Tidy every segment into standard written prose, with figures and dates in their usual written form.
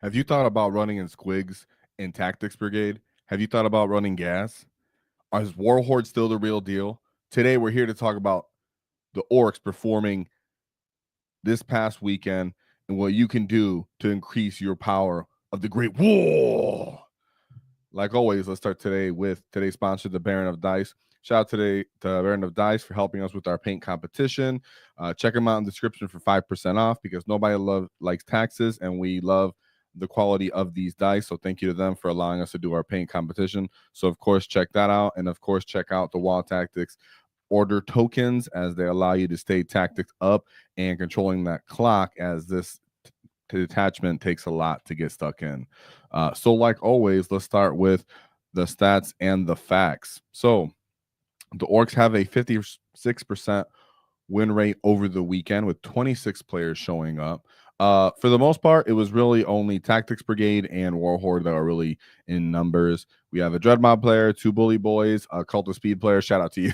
Have you thought about running in Squigs in Taktiks Brigade? Have you thought about running Ghaz? Is Warhorde still the real deal? Today, we're here to talk about the Orks performing this past weekend and what you can do to increase your power of the Great WAAAGH. Like always, let's start today with today's sponsor, the Baron of Dice. Shout out today to Baron of Dice for helping us with our paint competition. Check them out in the description for 5% off because nobody likes taxes, and we love the quality of these dice. So thank you to them for allowing us to do our paint competition. So of course, check that out, and of course, check out the WAAAGH Tactics order tokens as they allow you to stay tactics up and controlling that clock, as this detachment takes a lot to get stuck in. So like always, let's start with the stats and the facts. So the Orks have a 56% win rate over the weekend with 26 players showing up. For the most part, it was really only Taktiks Brigade and Warhorde that are really in numbers. We have a Dread Mob player, 2 Bully Boys, a Cult of Speed player. Shout out to you.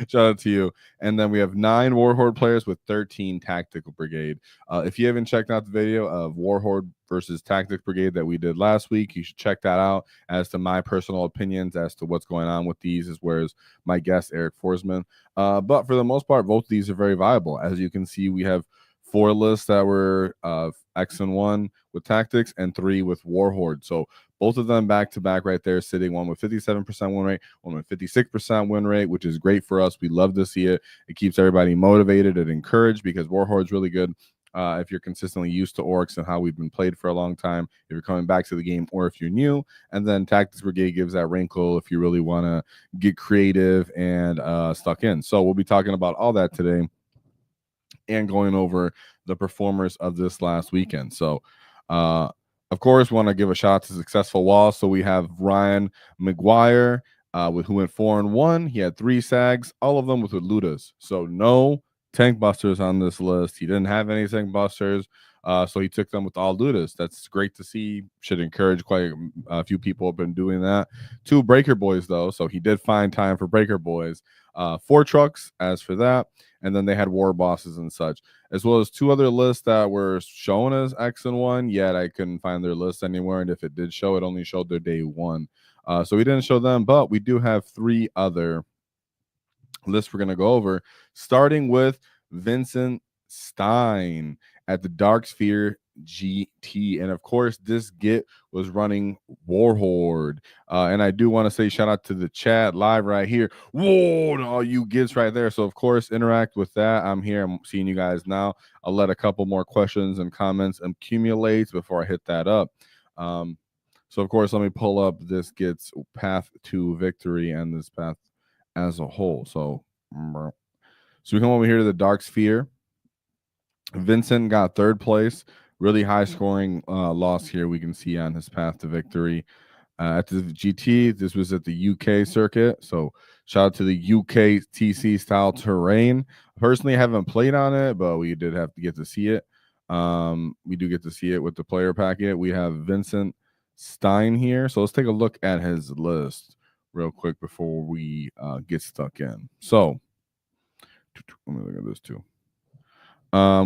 Shout out to you. And then we have 9 Warhorde players with 13 Taktikal Brigade. If you haven't checked out the video of Warhorde versus Taktiks Brigade that we did last week, you should check that out. As to my personal opinions as to what's going on with these, as well as my guest, Eric Forsman. But for the most part, both of these are very viable. As you can see, we have 4 lists that were X-1 with Taktiks and 3 with Warhorde. So both of them back to back right there, sitting one with 57% win rate, one with 56% win rate, which is great for us. We love to see it. It keeps everybody motivated and encouraged because Warhorde's really good. If you're consistently used to Orks and how we've been played for a long time, if you're coming back to the game, or if you're new. And then Taktiks Brigade gives that wrinkle if you really want to get creative and stuck in. So we'll be talking about all that today and going over the performers of this last weekend. So of course, want to give a shout out to successful walls. So we have Ryan McGuire who went 4-1. He had 3 sags, all of them with Lootas. So no tank busters on this list. He didn't have any tank busters, so he took them with all Lootas. That's great to see. Should encourage quite a few people have been doing that. 2 Breaker Boys though, so he did find time for Breaker Boys. 4 trucks as for that, and then they had war bosses and such, as well as 2 other lists that were shown as X and 1, yet I couldn't find their list anywhere, and if it did show, it only showed their day 1. So we didn't show them, but we do have 3 other lists we're going to go over, starting with Vincent Stein at the Dark Sphere GT. And of course, this Git was running Warhorde. And I do want to say shout out to the chat live right here. Whoa, all you Gits right there. So of course, interact with that. I'm here. I'm seeing you guys now. I'll let a couple more questions and comments accumulate before I hit that up. So of course, let me pull up this Git's path to victory and this path as a whole. So we come over here to the Dark Sphere. Vincent got 3rd place. Really high scoring loss here we can see on his path to victory. At the GT, this was at the UK circuit. So shout out to the UK TC style terrain. Personally, I haven't played on it, but we did have to get to see it. We do get to see it with the player packet. We have Vincent Stein here. So let's take a look at his list real quick before we get stuck in. So let me look at this too.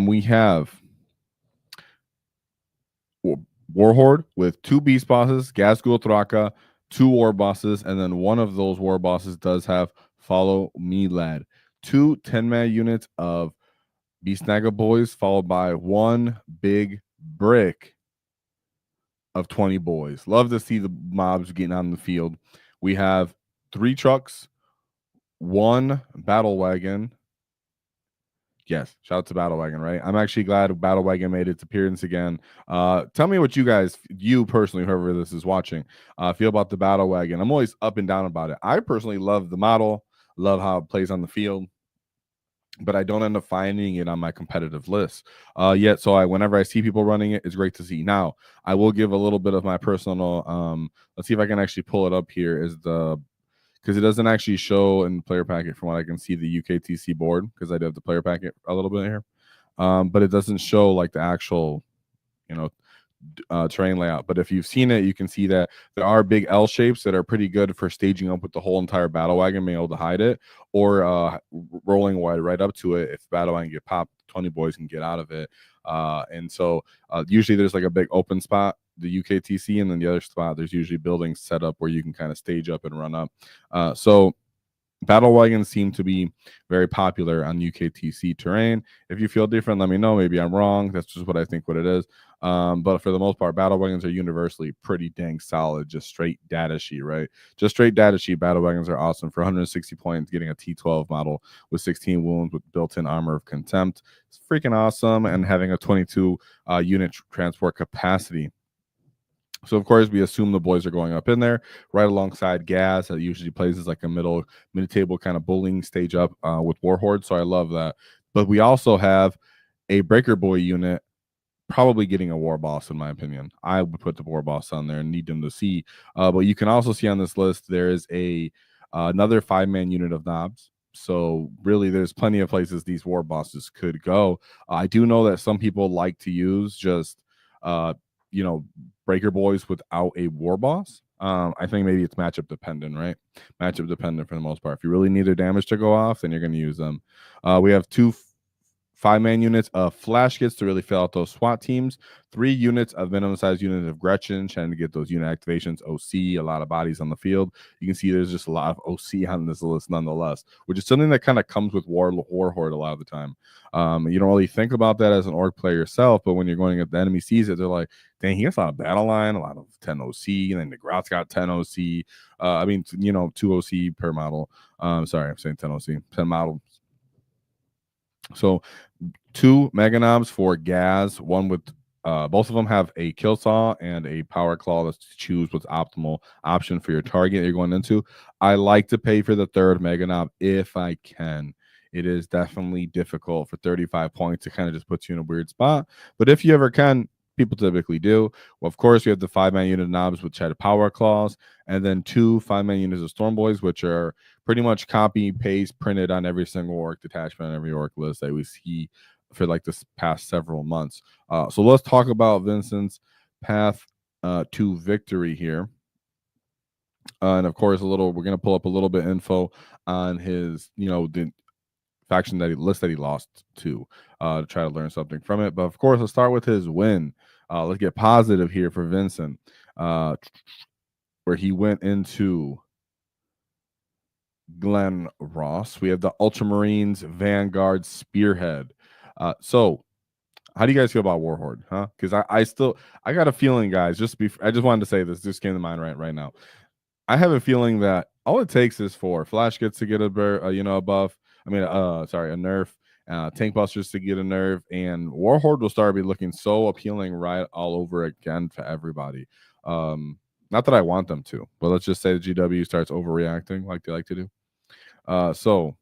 We have Warhorde with 2 beast bosses, Gazgul Thraka, 2 war bosses, and then one of those war bosses does have Follow Me Lad. 2 10-man units of Beast Naga boys, followed by 1 big brick of 20 boys. Love to see the mobs getting on the field. We have 3 trucks, 1 battle wagon. Yes, shout out to Battle Wagon, right? I'm actually glad Battle Wagon made its appearance again. Tell me what you personally, whoever this is watching, feel about the Battle Wagon. I'm always up and down about it. I personally love the model, love how it plays on the field, but I don't end up finding it on my competitive list yet. So whenever I see people running it, it's great to see. Now, I will give a little bit of my personal, let's see if I can actually pull it up here, because it doesn't actually show in the player packet from what I can see the UKTC board, because I do have the player packet a little bit here. But it doesn't show like the actual, terrain layout. But if you've seen it, you can see that there are big L shapes that are pretty good for staging up with the whole entire battle wagon, being able to hide it, or rolling wide right up to it. If battle wagon get popped, 20 boys can get out of it. And so usually there's like a big open spot, the UKTC, and then the other spot there's usually buildings set up where you can kind of stage up and run up. So battle wagons seem to be very popular on UKTC terrain. If you feel different, let me know. Maybe I'm wrong. That's just what I think what it is. But for the most part, battle wagons are universally pretty dang solid. Just straight data sheet, right? Just straight data sheet. Battle wagons are awesome. For 160 points, getting a T12 model with 16 wounds with built-in armor of contempt. It's freaking awesome. And having a 22 unit transport capacity. So, of course, we assume the boys are going up in there right alongside Ghaz. That usually plays as like a mid-table kind of bullying stage up with Warhorde. So I love that. But we also have a Breaker Boy unit probably getting a War Boss, in my opinion. I would put the War Boss on there and need them to see. But you can also see on this list there is another 5-man unit of knobs. So really, there's plenty of places these War Bosses could go. I do know that some people like to use just Breaker Boys without a War Boss. I think maybe it's matchup dependent, right? Matchup dependent for the most part. If you really need their damage to go off, then you're going to use them. We have 2 5-man units of flash kits to really fill out those SWAT teams. 3 units of minimum size units of Gretchen, trying to get those unit activations. OC, a lot of bodies on the field. You can see there's just a lot of OC on this list nonetheless, which is something that kind of comes with Warhorde a lot of the time. You don't really think about that as an Ork player yourself, but when you're going at the enemy sees it, they're like, dang, he has a lot of battle line, a lot of 10 OC, and then the Grout's got 10 OC. 2 OC per model. Sorry, I'm saying 10 OC, 10 models. So 2 Mega Knobs for Ghaz, one with both of them have a kill saw and a power claw. Let's choose what's optimal option for your target you're going into. I like to pay for the 3rd Mega Knob if I can. It is definitely difficult for 35 points to kind of just put you in a weird spot. But if you ever can, people typically do. Well, of course, we have the 5-man unit knobs, which had power claws, and then 2 5-man units of Storm Boys, which are pretty much copy, paste, printed on every single Ork detachment, every Ork list that we see for like this past several months. So let's talk about Vincent's path to victory here. And of course, we're going to pull up a little bit info on his, the faction list that he lost to try to learn something from it. But of course, let's start with his win. Let's get positive here for Vincent, where he went into Glen Ross. We have the Ultramarines Vanguard Spearhead. So how do you guys feel about Warhorde, huh? Because I got a feeling, guys, I just wanted to say this, just came to mind right now. I have a feeling that all it takes is for Flash gets to get a buff. A nerf, Tank Busters to get a nerf, and Warhorde will start be looking so appealing right all over again for everybody. Not that I want them to, but let's just say the GW starts overreacting like they like to do. So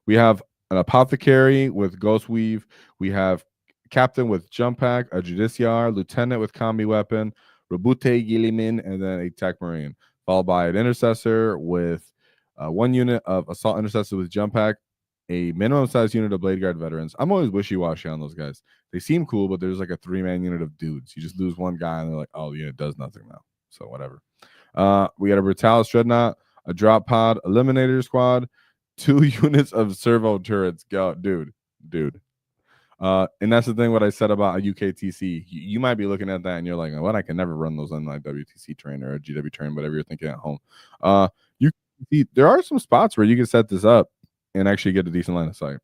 we have an Apothecary with Ghost Weave. We have Captain with Jump Pack, a Judiciar, Lieutenant with Combi Weapon, Rabute Gilliman, and then a Tech Marine, followed by an Intercessor with 1 unit of Assault Intercessor with Jump Pack, a minimum size unit of Blade Guard veterans. I'm always wishy-washy on those guys. They seem cool, but there's like a 3-man unit of dudes. You just lose one guy, and they're like, oh, the unit does nothing now. So whatever. We got a Brutalis Dreadnought, a Drop Pod Eliminator Squad, 2 units of servo turrets. Go, dude. And that's the thing what I said about a UKTC. You might be looking at that and you're like, what? I can never run those on my WTC train or a GW train, whatever you're thinking at home. You see, there are some spots where you can set this up and actually get a decent line of sight.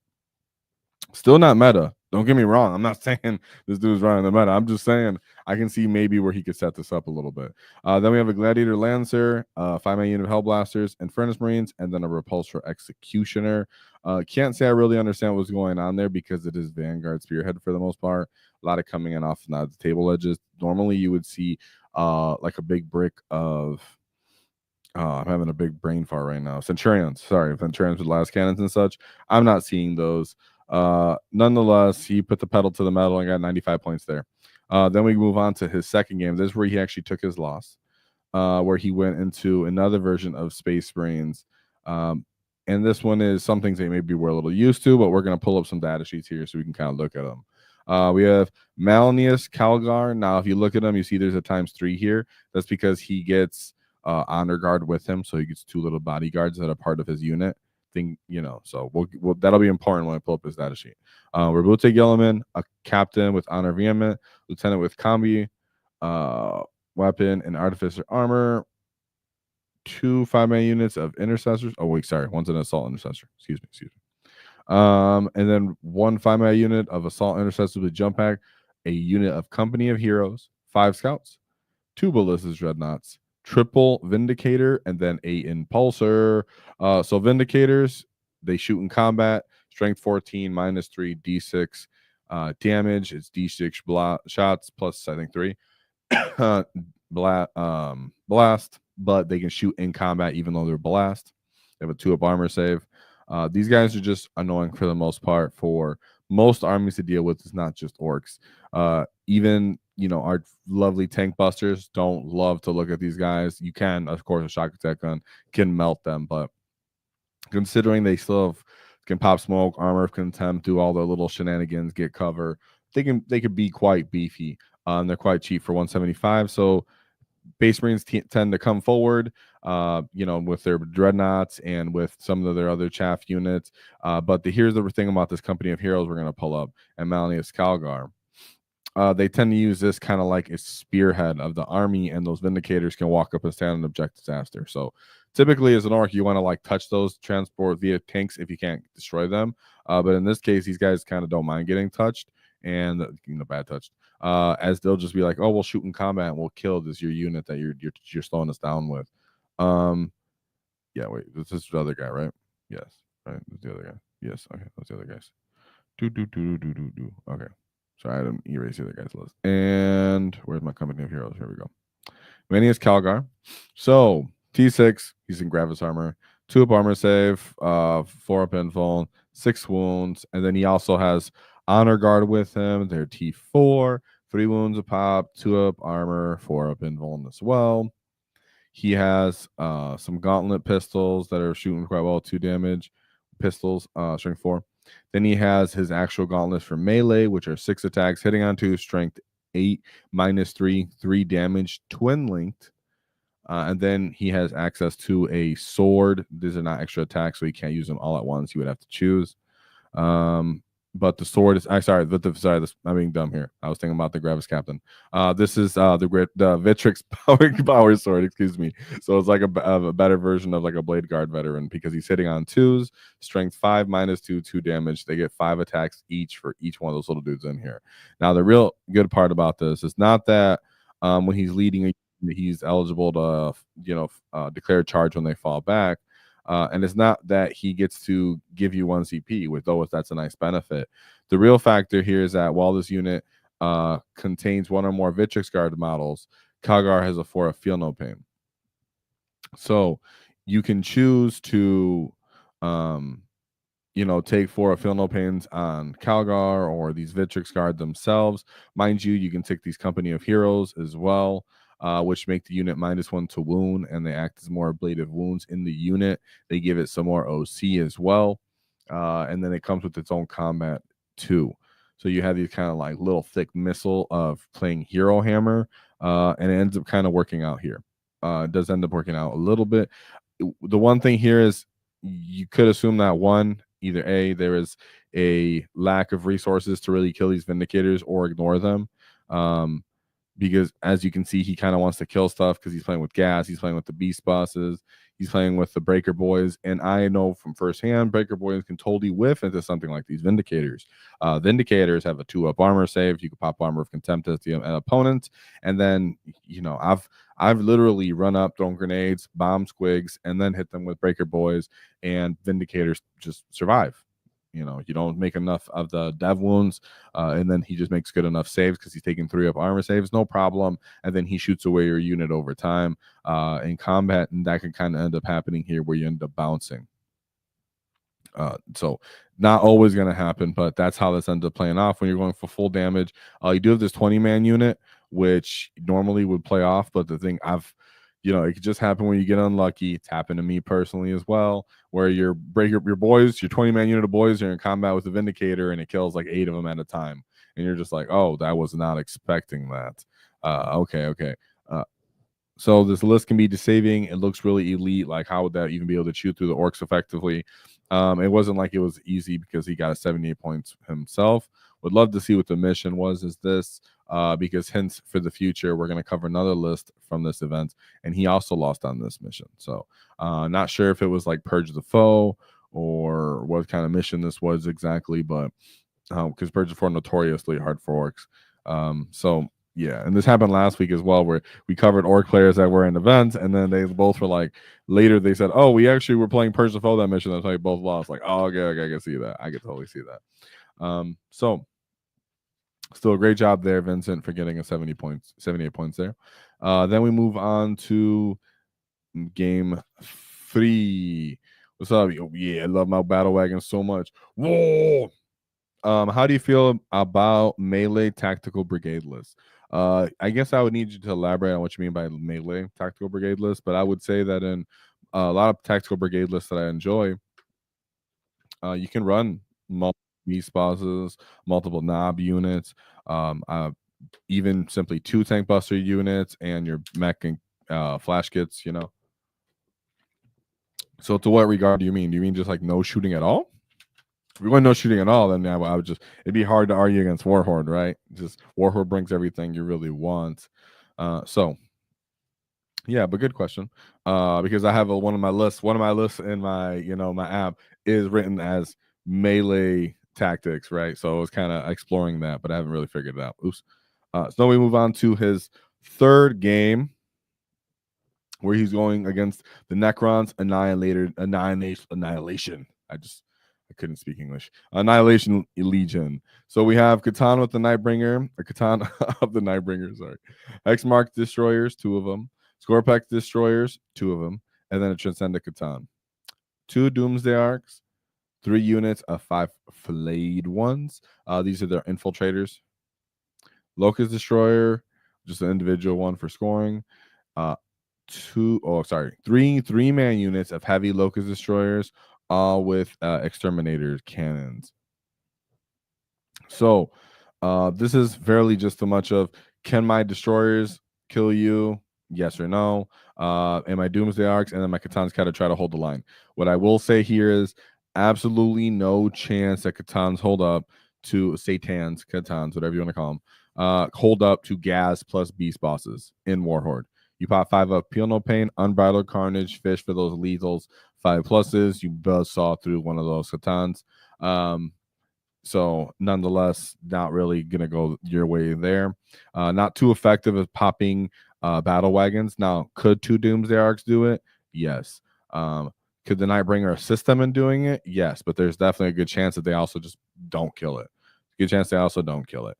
Still not meta. Don't get me wrong. I'm not saying this dude's running the meta. I'm just saying I can see maybe where he could set this up a little bit. Then we have a Gladiator Lancer, 5-man unit of Hellblasters and Furnace Marines, and then a Repulsor Executioner. Can't say I really understand what's going on there because it is Vanguard Spearhead for the most part. A lot of coming in off the table edges. Normally you would see like a big brick of I'm having a big brain fart right now. Centurions with last cannons and such. I'm not seeing those. Nonetheless, he put the pedal to the metal and got 95 points there. Then we move on to his second game. This is where he actually took his loss, where he went into another version of Space Marines. And this one is some things that maybe we're a little used to, but we're going to pull up some data sheets here so we can kind of look at them. We have Malnius Calgar. Now, if you look at him, you see there's a ×3 here. That's because he gets honor guard with him, so he gets 2 little bodyguards that are part of his unit. So that'll be important when I pull up his data sheet. Rabute Gilliman, a captain with honor vehement, lieutenant with combi, weapon and artificer armor, 2 5-man units of intercessors. Oh wait, sorry, one's an assault intercessor. Excuse me. And then 1 5-man unit of assault intercessors with jump pack, a unit of company of heroes, 5 scouts, 2 ballistas dreadnoughts, triple vindicator, and then a impulsor. So vindicators, they shoot in combat, strength 14, -3, d6 damage. It's d6 shots plus I think 3 blast, but they can shoot in combat even though they're blast. They have a 2-up armor save. These guys are just annoying for the most part for most armies to deal with. It's not just orcs. Even our lovely tank busters don't love to look at these guys. You can, of course, a shock attack gun can melt them, but considering they still can pop smoke, armor of contempt, do all their little shenanigans, get cover, they could be quite beefy. They're quite cheap for 175. So Base Marines tend to come forward, with their dreadnoughts and with some of their other chaff units. But here's the thing about this company of heroes we're going to pull up, and Malnius Calgar. They tend to use this kind of like a spearhead of the army, and those vindicators can walk up and stand and object disaster. So typically as an orc, you want to like touch those transport via tanks if you can't destroy them. But in this case, these guys kind of don't mind getting touched and bad touched. As they'll just be like, oh, we'll shoot in combat and we'll kill this your unit that you're slowing us down with. Yeah, wait, this is the other guy, right? Yes, right. That's the other guy. Yes, okay, that's the other guys. Do. Okay. Sorry, I didn't erase the other guy's list. And where's my company of heroes? Here we go. Manius Calgar. So T6, he's in Gravis armor, 2-up armor save, 4-up info, 6 wounds, and then he also has honor guard with him. They're T4, 3 wounds a pop, 2-up armor, 4-up invuln as well. He has some gauntlet pistols that are shooting quite well, 2 damage pistols, strength 4. Then he has his actual gauntlets for melee, which are 6 attacks, hitting on 2, strength 8, -3, 3 damage, twin linked. And then he has access to a sword. These are not extra attacks, so he can't use them all at once. He would have to choose. But the sword is I'm being dumb here. I was thinking about the Gravis Captain. This is the Vitrix power sword, excuse me. So it's like a better version of like a Blade Guard veteran because he's hitting on 2s, strength 5, -2, 2 damage. They get 5 attacks each for each one of those little dudes in here. Now the real good part about this is not that when he's leading he's eligible to declare charge when they fall back. And it's not that he gets to give you 1 CP, though that's a nice benefit. The real factor here is that while this unit contains 1 or more Vitrix Guard models, Calgar has a 4 of Feel No Pain. So you can choose to take 4 of Feel No Pains on Calgar or these Vitrix Guard themselves. Mind you, you can take these Company of Heroes as well. Which make the unit -1 to wound, and they act as more ablative wounds in the unit. They give it some more OC as well, and then it comes with its own combat too. So you have these kind of like little thick missile of playing Hero Hammer, and it ends up kind of working out here. It does end up working out a little bit. The one thing here is you could assume that either A, there is a lack of resources to really kill these Vindicators or ignore them. Because as you can see, he kind of wants to kill stuff because he's playing with Ghaz, he's playing with the Beast Bosses, he's playing with the Breaker Boys, and I know from firsthand, Breaker Boys can totally whiff into something like these Vindicators. Vindicators have a 2-up armor save. You can pop Armor of Contempt as the opponent, and then I've literally run up, thrown grenades, bomb squigs, and then hit them with Breaker Boys, and Vindicators just survive. You don't make enough of the dev wounds, and then he just makes good enough saves because he's taking 3-up armor saves, no problem. And then he shoots away your unit over time in combat, and that can kind of end up happening here where you end up bouncing. So not always going to happen, but that's how this ends up playing off when you're going for full damage. You do have this 20-man unit, which normally would play off, but the thing it could just happen when you get unlucky. It's happened to me personally as well, where your 20-man unit of boys are in combat with a Vindicator and it kills like 8 of them at a time. and you're just like, oh, I was not expecting that. Okay. So this list can be deceiving. It looks really elite. Like, how would that even be able to chew through the orcs effectively? It wasn't like it was easy because he got a 78 points himself. Would love to see what the mission was. Is this because hints for the future, we're going to cover another list from this event, and he also lost on this mission. So not sure if it was like Purge the Foe or what kind of mission this was exactly, but because Purge the Foe notoriously hard for orcs. So yeah, and this happened last week as well, where we covered orc players that were in events, and then they both were like, later they said, oh, we actually were playing Purge the Foe that mission. That's why we both lost. Like, oh, okay, I can see that. I can totally see that. So still a great job there, Vincent, for getting a 78 points there. Then we move on to game 3. What's up? Oh, yeah, I love my battle wagon so much. Whoa! How do you feel about melee tactical brigade list? I guess I would need you to elaborate on what you mean by melee tactical brigade list, but I would say that in a lot of tactical brigade lists that I enjoy, you can run multiple beast bosses, multiple knob units, even simply 2 tank buster units and your mech and flash kits, you know. So to what regard do you mean? Do you mean just like no shooting at all? If we're going no shooting at all, then I would just, it'd be hard to argue against Warhorde, right? Just Warhorde brings everything you really want. So yeah, but good question. Because I have one of my lists in my, my app is written as melee tactics, right? So I was kind of exploring that, but I haven't really figured it out. Oops. So we move on to his third game, where he's going against the Necrons Annihilation. I couldn't speak English. Annihilation Legion. So we have Catan with the Nightbringer, or Catan of the Nightbringer, sorry. X-Mark Destroyers, 2 of them. Scorpex Destroyers, 2 of them. And then a Transcendent Catan. 2 Doomsday Arcs, 3 units of 5 flayed ones. These are their infiltrators. Locust Destroyer, just an individual one for scoring. 3 units of heavy Locust Destroyers, all with exterminator cannons. So this is fairly just a much of, can my destroyers kill you? Yes or no. And my Doomsday Arcs and then my Catan's got to try to hold the line. What I will say here is absolutely no chance that Catan's hold up to Catans, whatever you want to call them, hold up to Ghaz plus beast bosses in Warhorde. You pop 5 up, Peel No Pain, Unbridled Carnage, Fish for those lethals, 5 pluses. You buzz saw through one of those Catans. So nonetheless, not really gonna go your way there. Not too effective at popping battle wagons. Now, could 2 Doomsday Arcs do it? Yes. Could the Nightbringer assist them in doing it? Yes, but there's definitely a good chance that they also just don't kill it. Good chance they also don't kill it.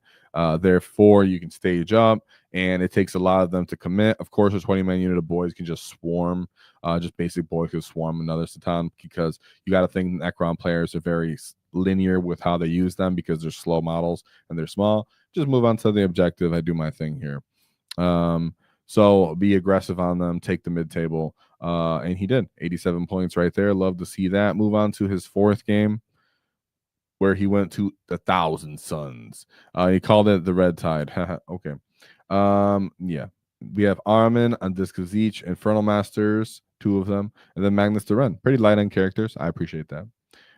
Therefore, you can stage up, and it takes a lot of them to commit. Of course, a 20-man unit of boys can just swarm. Just basic boys can swarm another Satan, because you got to think Necron players are very linear with how they use them because they're slow models and they're small. Just move on to the objective. I do my thing here. So be aggressive on them, take the mid-table. And he did. 87 points right there. Love to see that. Move on to his 4th game, where he went to the 1,000 Suns. He called it the Red Tide. Okay. Yeah. We have Armin on Discus each, Infernal Masters, 2 of them, and then Magnus to Run. Pretty light end characters. I appreciate that.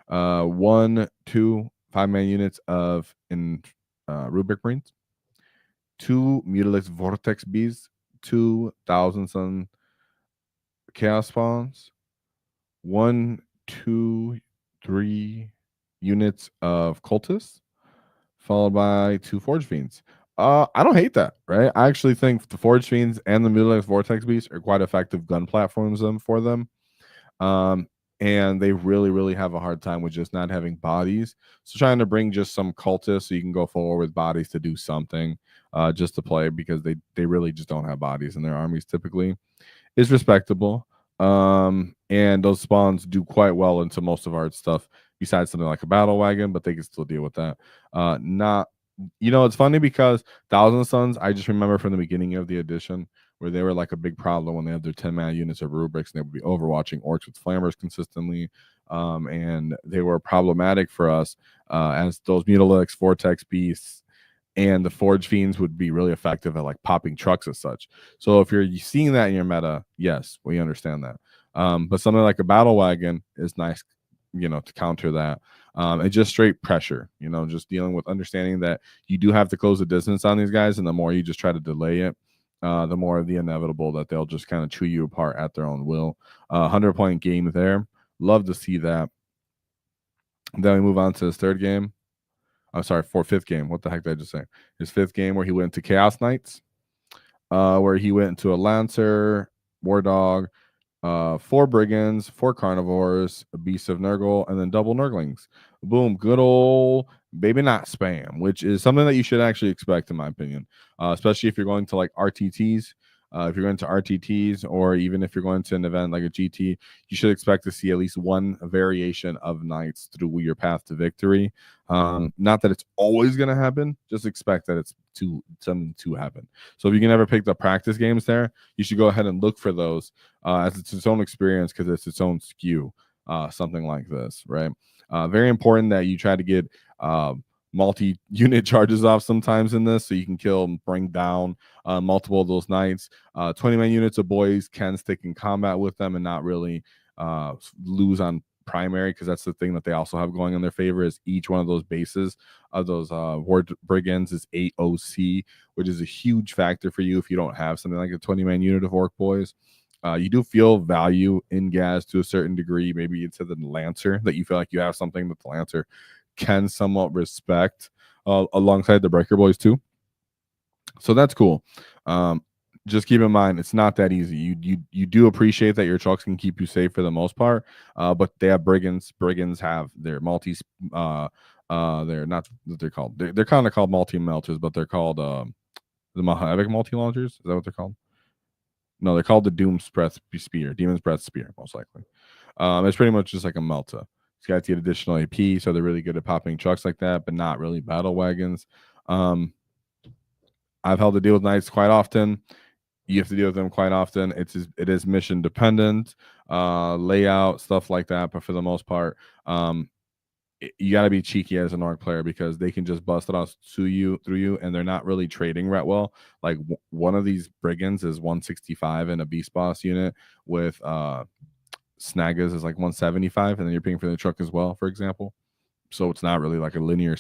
1, 2 5-man units of Rubric Marines, 2 Mutilix Vortex Bees, 2 1,000 Sun Chaos Spawns, 1, 2, 3 units of Cultists, followed by 2 Forge Fiends. I don't hate that, right? I actually think the Forge Fiends and the Mutilix Vortex Beasts are quite effective gun platforms for them. And they really, really have a hard time with just not having bodies. So trying to bring just some cultists so you can go forward with bodies to do something, just to play, because they really just don't have bodies in their armies typically, is respectable. And those spawns do quite well into most of our stuff, besides something like a battle wagon, but they can still deal with that. It's funny because 1,000 Suns, I just remember from the beginning of the edition, where they were like a big problem when they had their 10-man units of rubrics, and they would be overwatching orcs with flammers consistently. And they were problematic for us, as those Mutilix Vortex Beasts and the Forge Fiends would be really effective at like popping trucks as such. So if you're seeing that in your meta, yes, we understand that. But something like a battle wagon is nice, to counter that. And just straight pressure, just dealing with understanding that you do have to close the distance on these guys, and the more you just try to delay it, the more of the inevitable that they'll just kind of chew you apart at their own will. 100-point game there. Love to see that. Then we move on to his third game. I'm sorry, for fifth game. What the heck did I just say? His fifth game where he went to Chaos Knights, where he went into a Lancer, War Dog, 4 Brigands, 4 Carnivores, a Beast of Nurgle, and then double Nurglings. Boom, good old baby not spam, which is something that you should actually expect, in my opinion, especially if you're going to like RTTs. If you're going to RTTs, or even if you're going to an event like a GT, you should expect to see at least one variation of Knights through your path to victory. Not that it's always going to happen, just expect that it's something to happen. So if you can ever pick the practice games there, you should go ahead and look for those, as it's its own experience, because it's its own skew, something like this, right? Very important that you try to get multi-unit charges off sometimes in this, so you can kill and bring down multiple of those Knights. 20-man units of boys can stick in combat with them and not really lose on primary, because that's the thing that they also have going in their favor, is each one of those bases of those Horde Brigands is 8 OC, which is a huge factor for you if you don't have something like a 20-man unit of Ork boys. You do feel value in Ghaz to a certain degree. Maybe it's the Lancer, that you feel like you have something that the Lancer can somewhat respect, alongside the Breaker boys too. So that's cool. Just keep in mind, it's not that easy. You do appreciate that your trucks can keep you safe for the most part, but they have Brigands. Brigands have their multis. They're not what they're called. They're kind of called multi melters, but they're called the Havoc multi launchers. Is that what they're called? No, they're called the Doom's Breath Spear, Demon's Breath Spear, most likely. It's pretty much just like a Melta. These guys get additional AP, so they're really good at popping trucks like that, but not really battle wagons. I've held to deal with Knights quite often. You have to deal with them quite often. It is mission dependent, layout, stuff like that. But for the most part, you got to be cheeky as an Ork player, because they can just bust it out through you, and they're not really trading right well. Like one of these Brigands is 165 in a Beast Boss unit, with Snaggas is like 175, and then you're paying for the truck as well, for example. So it's not really like a linear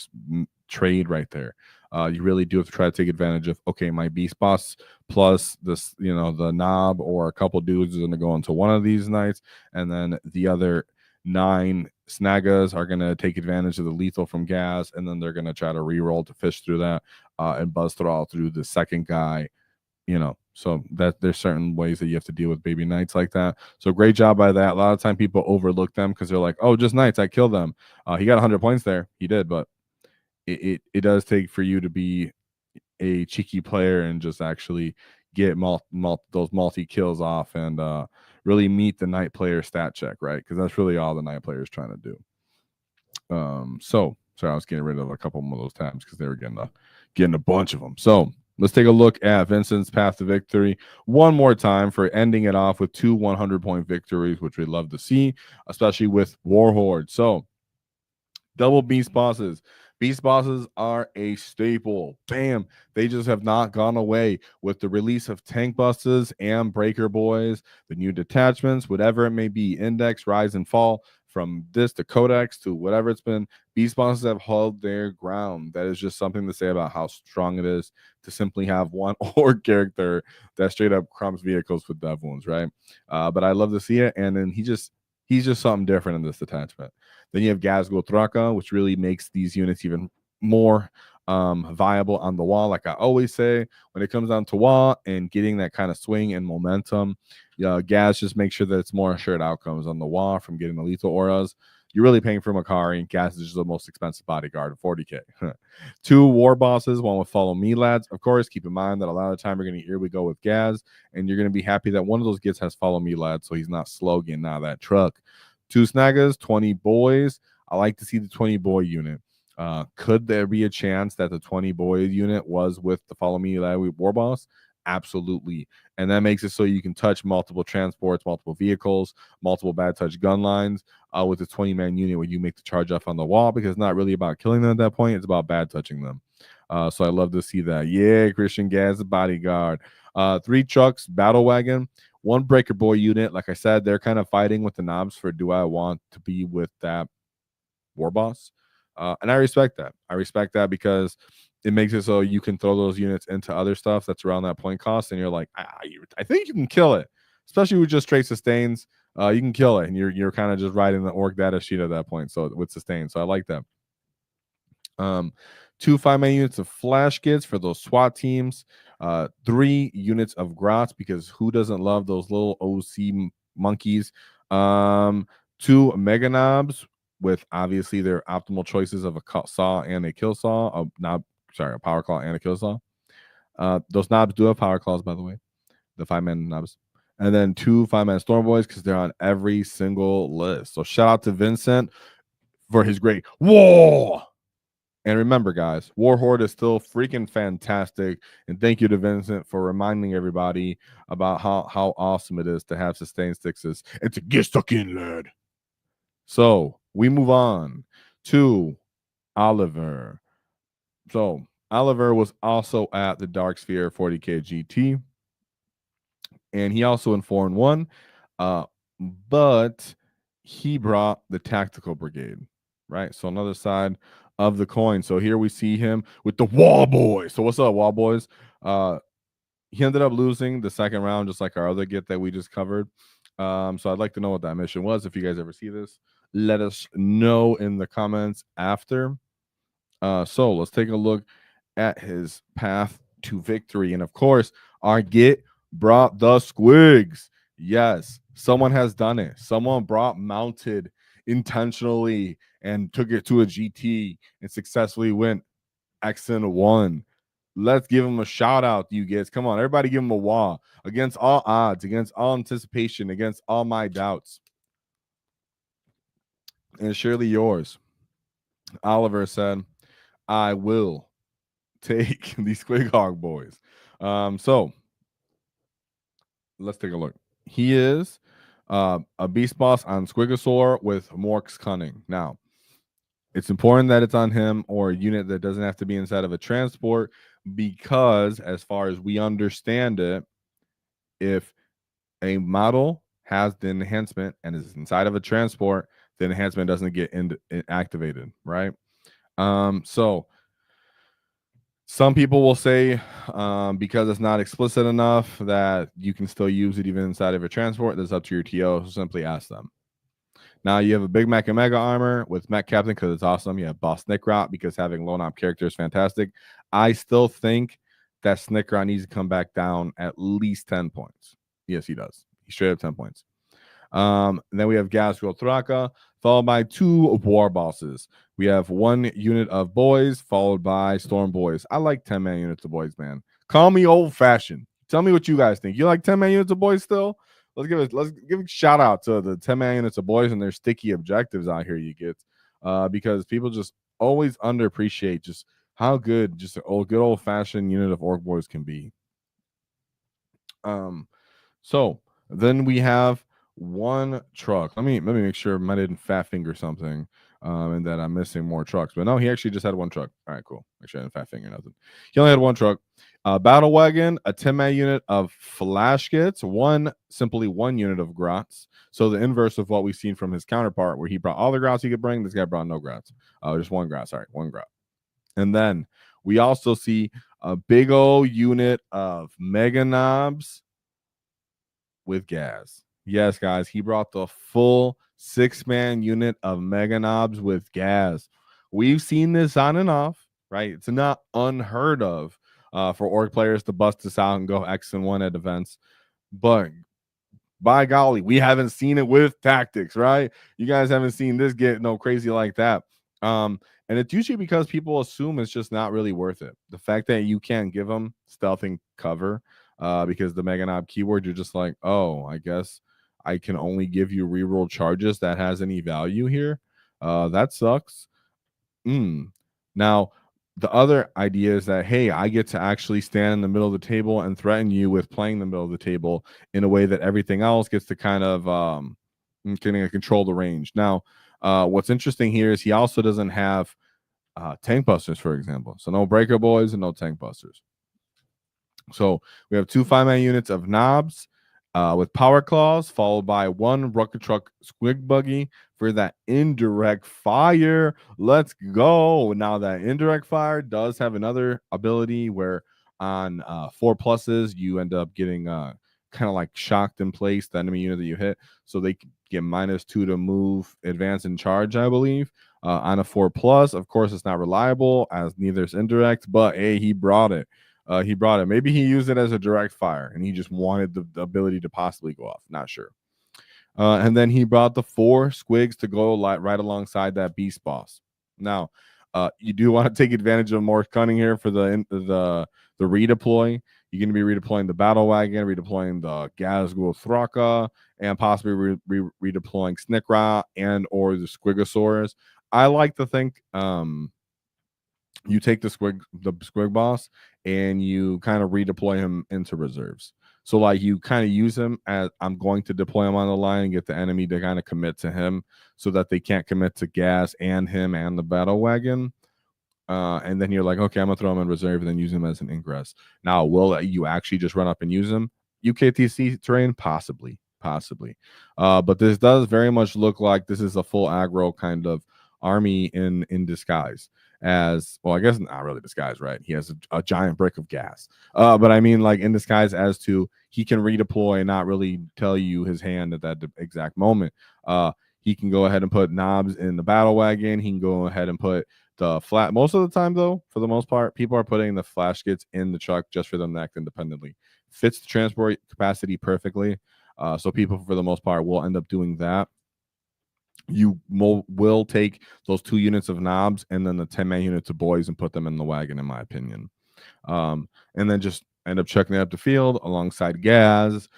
trade right there. You really do have to try to take advantage of, okay, my Beast Boss plus this, the knob or a couple dudes is going to go into one of these Knights, and then the other 9 Snaggas are going to take advantage of the lethal from Ghaz, and then they're going to try to re-roll to fish through that and buzz through the second guy, so that there's certain ways that you have to deal with baby Knights like that. So great job by that. A lot of time people overlook them because they're like, oh, just Knights, I killed them. He got 100 points there. He did, but it does take for you to be a cheeky player and just actually get those multi kills off and really meet the Knight player stat check, right? Because that's really all the Knight player is trying to do. So sorry, I was getting rid of a couple of those tabs because they were getting a bunch of them. So let's take a look at Vincent's path to victory one more time, for ending it off with 2 100-point victories, which we'd love to see, especially with Warhorde. So double Beast Bosses. Beast Bosses are a staple. Bam. They just have not gone away with the release of Tank Busters and Breaker Boys, the new detachments, whatever it may be, Index, Rise, and Fall, from this to Codex to whatever it's been. Beast Bosses have held their ground. That is just something to say about how strong it is to simply have one Ork character that straight up crumps vehicles with dev wounds, right? But I love to see it, and then he's just something different in this detachment. Then you have Ghaz Gotraka, which really makes these units even more viable on the wall. Like I always say, when it comes down to wall and getting that kind of swing and momentum, Ghaz just makes sure that it's more assured outcomes on the wall from getting the lethal auras. You're really paying for Makari, and Ghaz is just the most expensive bodyguard at 40k. 2 war bosses, one with Follow Me Lads. Of course, keep in mind that a lot of the time you're going to here we go with Ghaz, and you're going to be happy that one of those gets has Follow Me Lads, so he's not slow getting out of that truck. 2 Snaggas, 20 boys. I like to see the 20 boy unit. Could there be a chance that the 20 boy unit was with the Follow Me Lad war boss? Absolutely. And that makes it so you can touch multiple transports, multiple vehicles, multiple bad touch gun lines with the 20-man unit when you make the charge off on the wall, because it's not really about killing them at that point. It's about bad touching them. So I love to see that. Yeah, Christian Ghaz, bodyguard. 3 trucks, battle wagon, 1 breaker boy unit. Like I said, they're kind of fighting with the knobs for do I want to be with that war boss? And I respect that. I respect that because it makes it so you can throw those units into other stuff that's around that point cost, and you're like, I think you can kill it, especially with just straight sustains. You can kill it, and you're kind of just riding the orc data sheet at that point. So with sustain, so I like that. 2 5-man units of flash kits for those SWAT teams. 3 units of grots, because who doesn't love those little OC monkeys? 2 mega knobs with obviously their optimal choices of a saw and a kill saw. A power claw and a kill saw. Those knobs do have power claws, by the way, the 5-man knobs. And then 2 5-man storm boys, because they're on every single list. So shout out to Vincent for his great war. And remember, guys, Warhorde is still freaking fantastic. And thank you to Vincent for reminding everybody about how awesome it is to have sustain sixes and to get stuck in, lad. So we move on to Oliver. So Oliver was also at the Dark Sphere 40K GT. And he also informed 1. But he brought the Taktikal Brigade, right? So another side of the coin. So here we see him with the Wall Boys. So what's up, Wall Boys? He ended up losing the second round, just like our other get that we just covered. So I'd like to know what that mission was. If you guys ever see this, let us know in the comments after. So let's take a look at his path to victory. And of course, our get brought the squigs. Yes, someone has done it. Someone brought mounted intentionally and took it to a GT and successfully went X-1. Let's give him a shout out, you guys. Come on, everybody give him a wah. Against all odds, against all anticipation, against all my doubts. And surely yours. Oliver said, I will take these Squig Hog boys. So let's take a look. He is a beast boss on Squigosaur with Mork's Cunning. Now, it's important that it's on him or a unit that doesn't have to be inside of a transport, because as far as we understand it, if a model has the enhancement and is inside of a transport, the enhancement doesn't get activated, right? So some people will say because it's not explicit enough that you can still use it even inside of a transport. That's up to your TO. So simply ask them. Now you have a Big Mac and Mega Armor with Mech Captain because it's awesome. You have Boss Snickrot because having lone op character is fantastic. I still think that Snickrot needs to come back down at least 10 points. Yes, he does. He's straight up 10 points. Then we have Ghaz Thraka, followed by 2 war bosses. We have 1 unit of boys, followed by storm boys. I like 10-man units of boys, man. Call me old-fashioned. Tell me what you guys think. You like 10-man units of boys still? Let's give a shout out to the 10-man units of boys and their sticky objectives out here, you get. Because people just always underappreciate just how good just a good old-fashioned unit of orc boys can be. So then we have 1 truck. Let me make sure I didn't fat finger something, and that I'm missing more trucks. But no, he actually just had 1 truck. All right, cool. Make sure I didn't fat finger nothing. He only had 1 truck. Battle wagon, a 10-man unit of flash kits, simply 1 unit of grots. So the inverse of what we've seen from his counterpart, where he brought all the grots he could bring. This guy brought no grots. Just 1 grot. Sorry, 1 grot. And then we also see a big old unit of mega knobs with Ghaz. Yes, guys, he brought the full 6-man unit of mega knobs with Ghaz. We've seen this on and off, right? It's not unheard of for orc players to bust this out and go X-1 at events, but by golly, we haven't seen it with Taktiks, right? You guys haven't seen this get no crazy like that. And it's usually because people assume it's just not really worth it. The fact that you can't give them stealth and cover because the Mega Knob keyword, you're just like, oh, I guess I can only give you reroll charges that has any value here. That sucks. Now, the other idea is that, hey, I get to actually stand in the middle of the table and threaten you with playing the middle of the table in a way that everything else gets to kind of control the range. Now, what's interesting here is he also doesn't have tank busters, for example. So no breaker boys and no tank busters. So we have 2 5-man units of knobs with power claws, followed by 1 rocket truck squig buggy for that indirect fire. Let's go. Now that indirect fire does have another ability where on 4 pluses you end up getting kind of like shocked in place, the enemy unit that you hit, so they get -2 to move, advance, and charge, I believe. On a 4 plus, of course, it's not reliable as neither is indirect, but hey, he brought it. Maybe he used it as a direct fire and he just wanted the ability to possibly go off. Not sure. And then he brought the 4 squigs to go right alongside that beast boss. Now, you do want to take advantage of more cunning here for the redeploy. You're going to be redeploying the battle wagon, redeploying the Ghaz and possibly redeploying Snickra and or the Squigosaurus. I like to think you take the squig boss and you kind of redeploy him into reserves. So like you kind of use him as I'm going to deploy him on the line and get the enemy to kind of commit to him so that they can't commit to Ghaz and him and the battle wagon. And then you're like, okay, I'm gonna throw him in reserve and then use him as an ingress. Now, will you actually just run up and use him? UKTC terrain, possibly. But this does very much look like this is a full aggro kind of army in disguise. As well, I guess not really disguise, right? He has a giant brick of gas. But I mean, like in disguise as to he can redeploy and not really tell you his hand at that exact moment. He can go ahead and put knobs in the battle wagon. He can go ahead and put the flat. Most of the time, though, for the most part, people are putting the flash kits in the truck just for them to act independently. Fits the transport capacity perfectly. So people, for the most part, will end up doing that. You will take those 2 units of knobs and then the 10-man units of boys and put them in the wagon, in my opinion. And then just end up checking it up the field alongside Ghaz.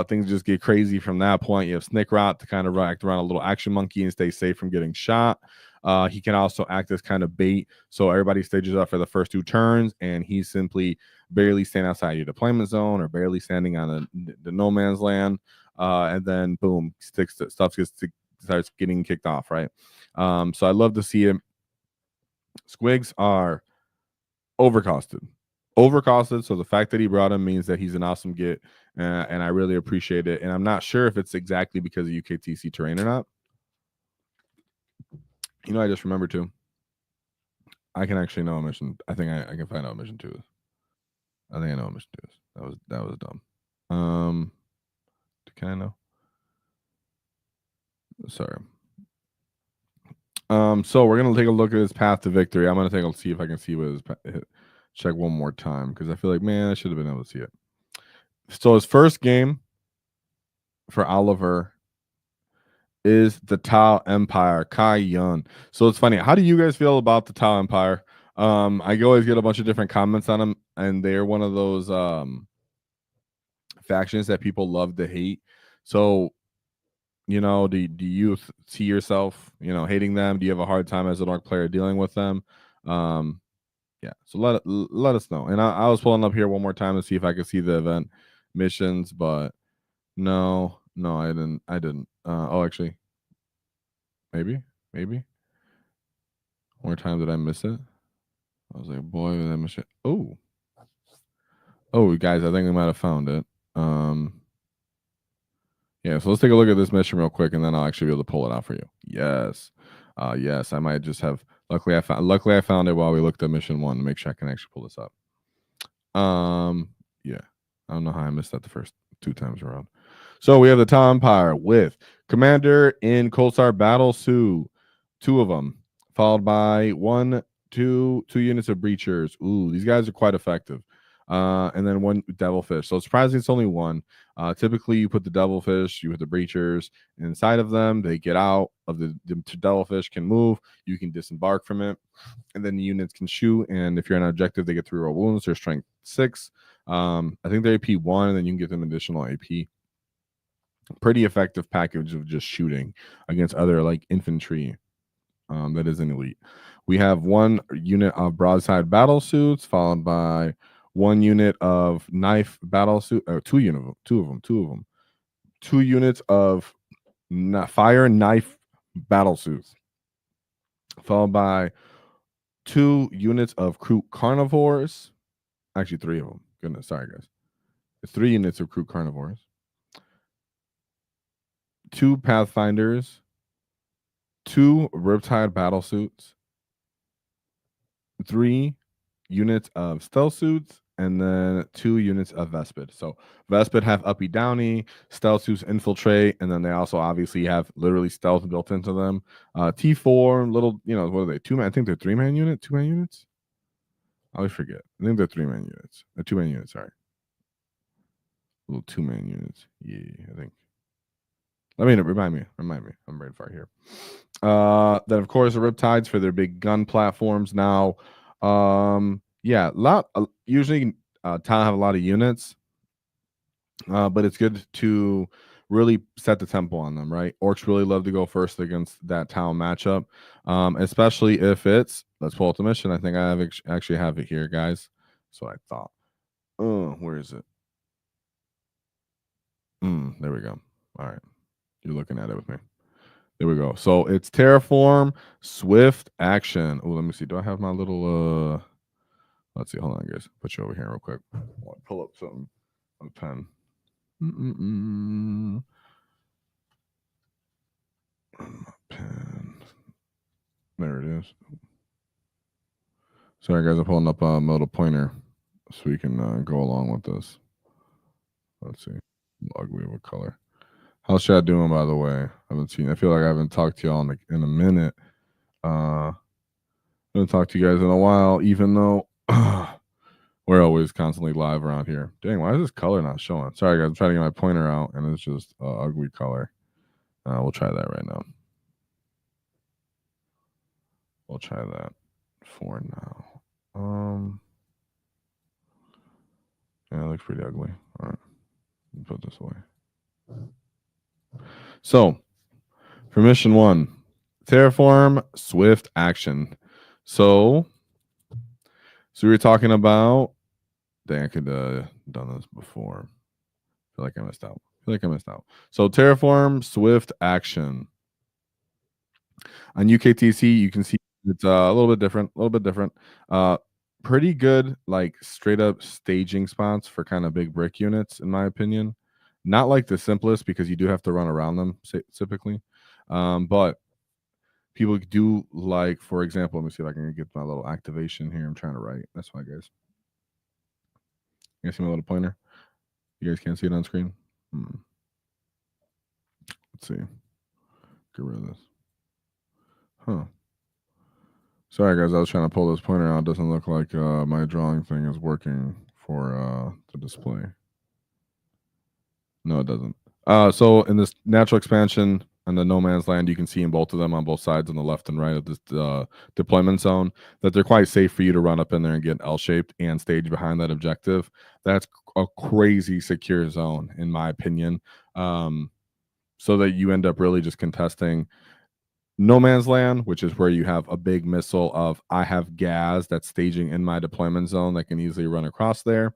Things just get crazy from that point. You have Snickrot to kind of act around a little action monkey and stay safe from getting shot. He can also act as kind of bait, so everybody stages up for the first 2 turns, and he's simply barely standing outside your deployment zone or barely standing on the no man's land, and then boom, starts getting kicked off, right? So I love to see him. Squigs are overcosted. So the fact that he brought him means that he's an awesome get, and I really appreciate it. And I'm not sure if it's exactly because of UKTC terrain or not. You know, I just remember too. I can actually know a mission. I think I can find out mission 2 is. I think I know what mission 2 is. That was dumb. Can I know? Sorry. So we're gonna take a look at his path to victory. I'm gonna see if I can see what his check one more time because I feel like, man, I should have been able to see it. So his first game for Oliver is the Tau Empire, Kai Yun. So it's funny. How do you guys feel about the Tau Empire? I always get a bunch of different comments on them, and they're one of those factions that people love to hate. So, you know, do you see yourself, you know, hating them? Do you have a hard time as an Ork player dealing with them? Yeah, so let us know. And I was pulling up here one more time to see if I could see the event missions, but no, I didn't. Oh, actually, maybe. One more time, did I miss it? I was like, boy, that mission. Oh, guys, I think we might have found it. Yeah, so let's take a look at this mission real quick, and then I'll actually be able to pull it out for you. Yes, yes, I might just have. Luckily, I found it while we looked at mission 1 to make sure I can actually pull this up. Yeah, I don't know how I missed that the first 2 times around. So we have the Tau Empire with Commander in Cold Battle Suit, 2 of them, followed by 2 units of Breachers. Ooh, these guys are quite effective. And then 1 Devilfish. So surprisingly, it's only 1. Typically, you put the Devilfish, you put the Breachers inside of them. They get out of the Devilfish, can move. You can disembark from it, and then the units can shoot. And if you're on an objective, they get 3 roll wounds. They're strength 6. I think they're AP 1, and then you can give them additional AP. Pretty effective package of just shooting against other like infantry. That is an elite. We have 1 unit of broadside battle suits, followed by 1 unit of knife battle suit, or 2 units of fire knife battle suits, followed by 2 units of Crew Carnivores. Actually, 3 of them. Goodness, sorry guys. 3 units of Crew Carnivores. 2 Pathfinders. 2 Riptide battle suits. 3 units of stealth suits, and then 2 units of Vespid. So Vespid have uppy downy, stealth suits infiltrate, and then they also obviously have literally stealth built into them. T4, little, you know, what are they? 2 man, I think they're 3-man unit, 2-man units. I always forget. I think they're 3-man units. 2-man units, sorry. Little 2-man units. Yeah, I think. Remind me. I'm right far here. Then of course the Riptides for their big gun platforms now. Yeah, usually Tau have a lot of units, but it's good to really set the tempo on them, right? Orcs really love to go first against that Tau matchup, especially if it's, let's pull up the mission. I think I have actually have it here, guys. That's what I thought. Oh, where is it? There we go. All right, you're looking at it with me. There we go. So it's Terraform Swift Action. Oh, let me see. Do I have my little let's see. Hold on, guys. Put you over here real quick. I'll pull up something on a pen. Pen. There it is. Sorry, guys. I'm pulling up a little pointer so we can go along with this. Let's see. Ugly of a color. How's Chad doing, by the way? I feel like I haven't talked to y'all in a minute. I haven't talked to you guys in a while, even though we're always constantly live around here. Dang, why is this color not showing? Sorry, guys. I'm trying to get my pointer out, and it's just ugly color. We'll try that right now. We'll try that for now. Yeah, it looks pretty ugly. All right. Put this away. So, for mission 1, Terraform Swift Action. So we were talking about. Dang, I could have done this before. I feel like I missed out. So Terraform Swift Action. On UKTC, you can see it's a little bit different. Pretty good, like straight up staging spots for kind of big brick units, in my opinion. Not like the simplest because you do have to run around them typically. But people do like, for example, let me see if I can get my little activation here. I'm trying to write. That's why, guys. You guys see my little pointer? You guys can't see it on screen? Let's see. Get rid of this. Huh. Sorry, guys. I was trying to pull this pointer out. It doesn't look like my drawing thing is working for the display. No, it doesn't. So in this natural expansion and the no man's land, you can see in both of them on both sides on the left and right of this deployment zone that they're quite safe for you to run up in there and get L-shaped and stage behind that objective. That's a crazy secure zone, in my opinion. So that you end up really just contesting no man's land, which is where you have a big missile of I have Ghaz that's staging in my deployment zone that can easily run across there.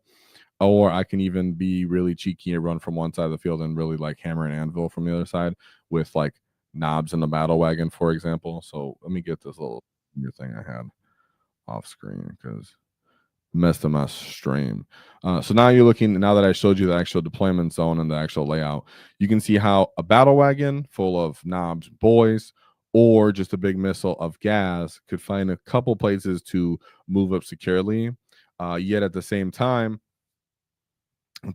Or I can even be really cheeky and run from one side of the field and really like hammer and anvil from the other side with like knobs in the battle wagon, for example. So let me get this little new thing I had off screen because messed up my stream. So now you're looking, now that I showed you the actual deployment zone and the actual layout, you can see how a battle wagon full of knobs boys or just a big missile of Ghaz could find a couple places to move up securely. Yet at the same time,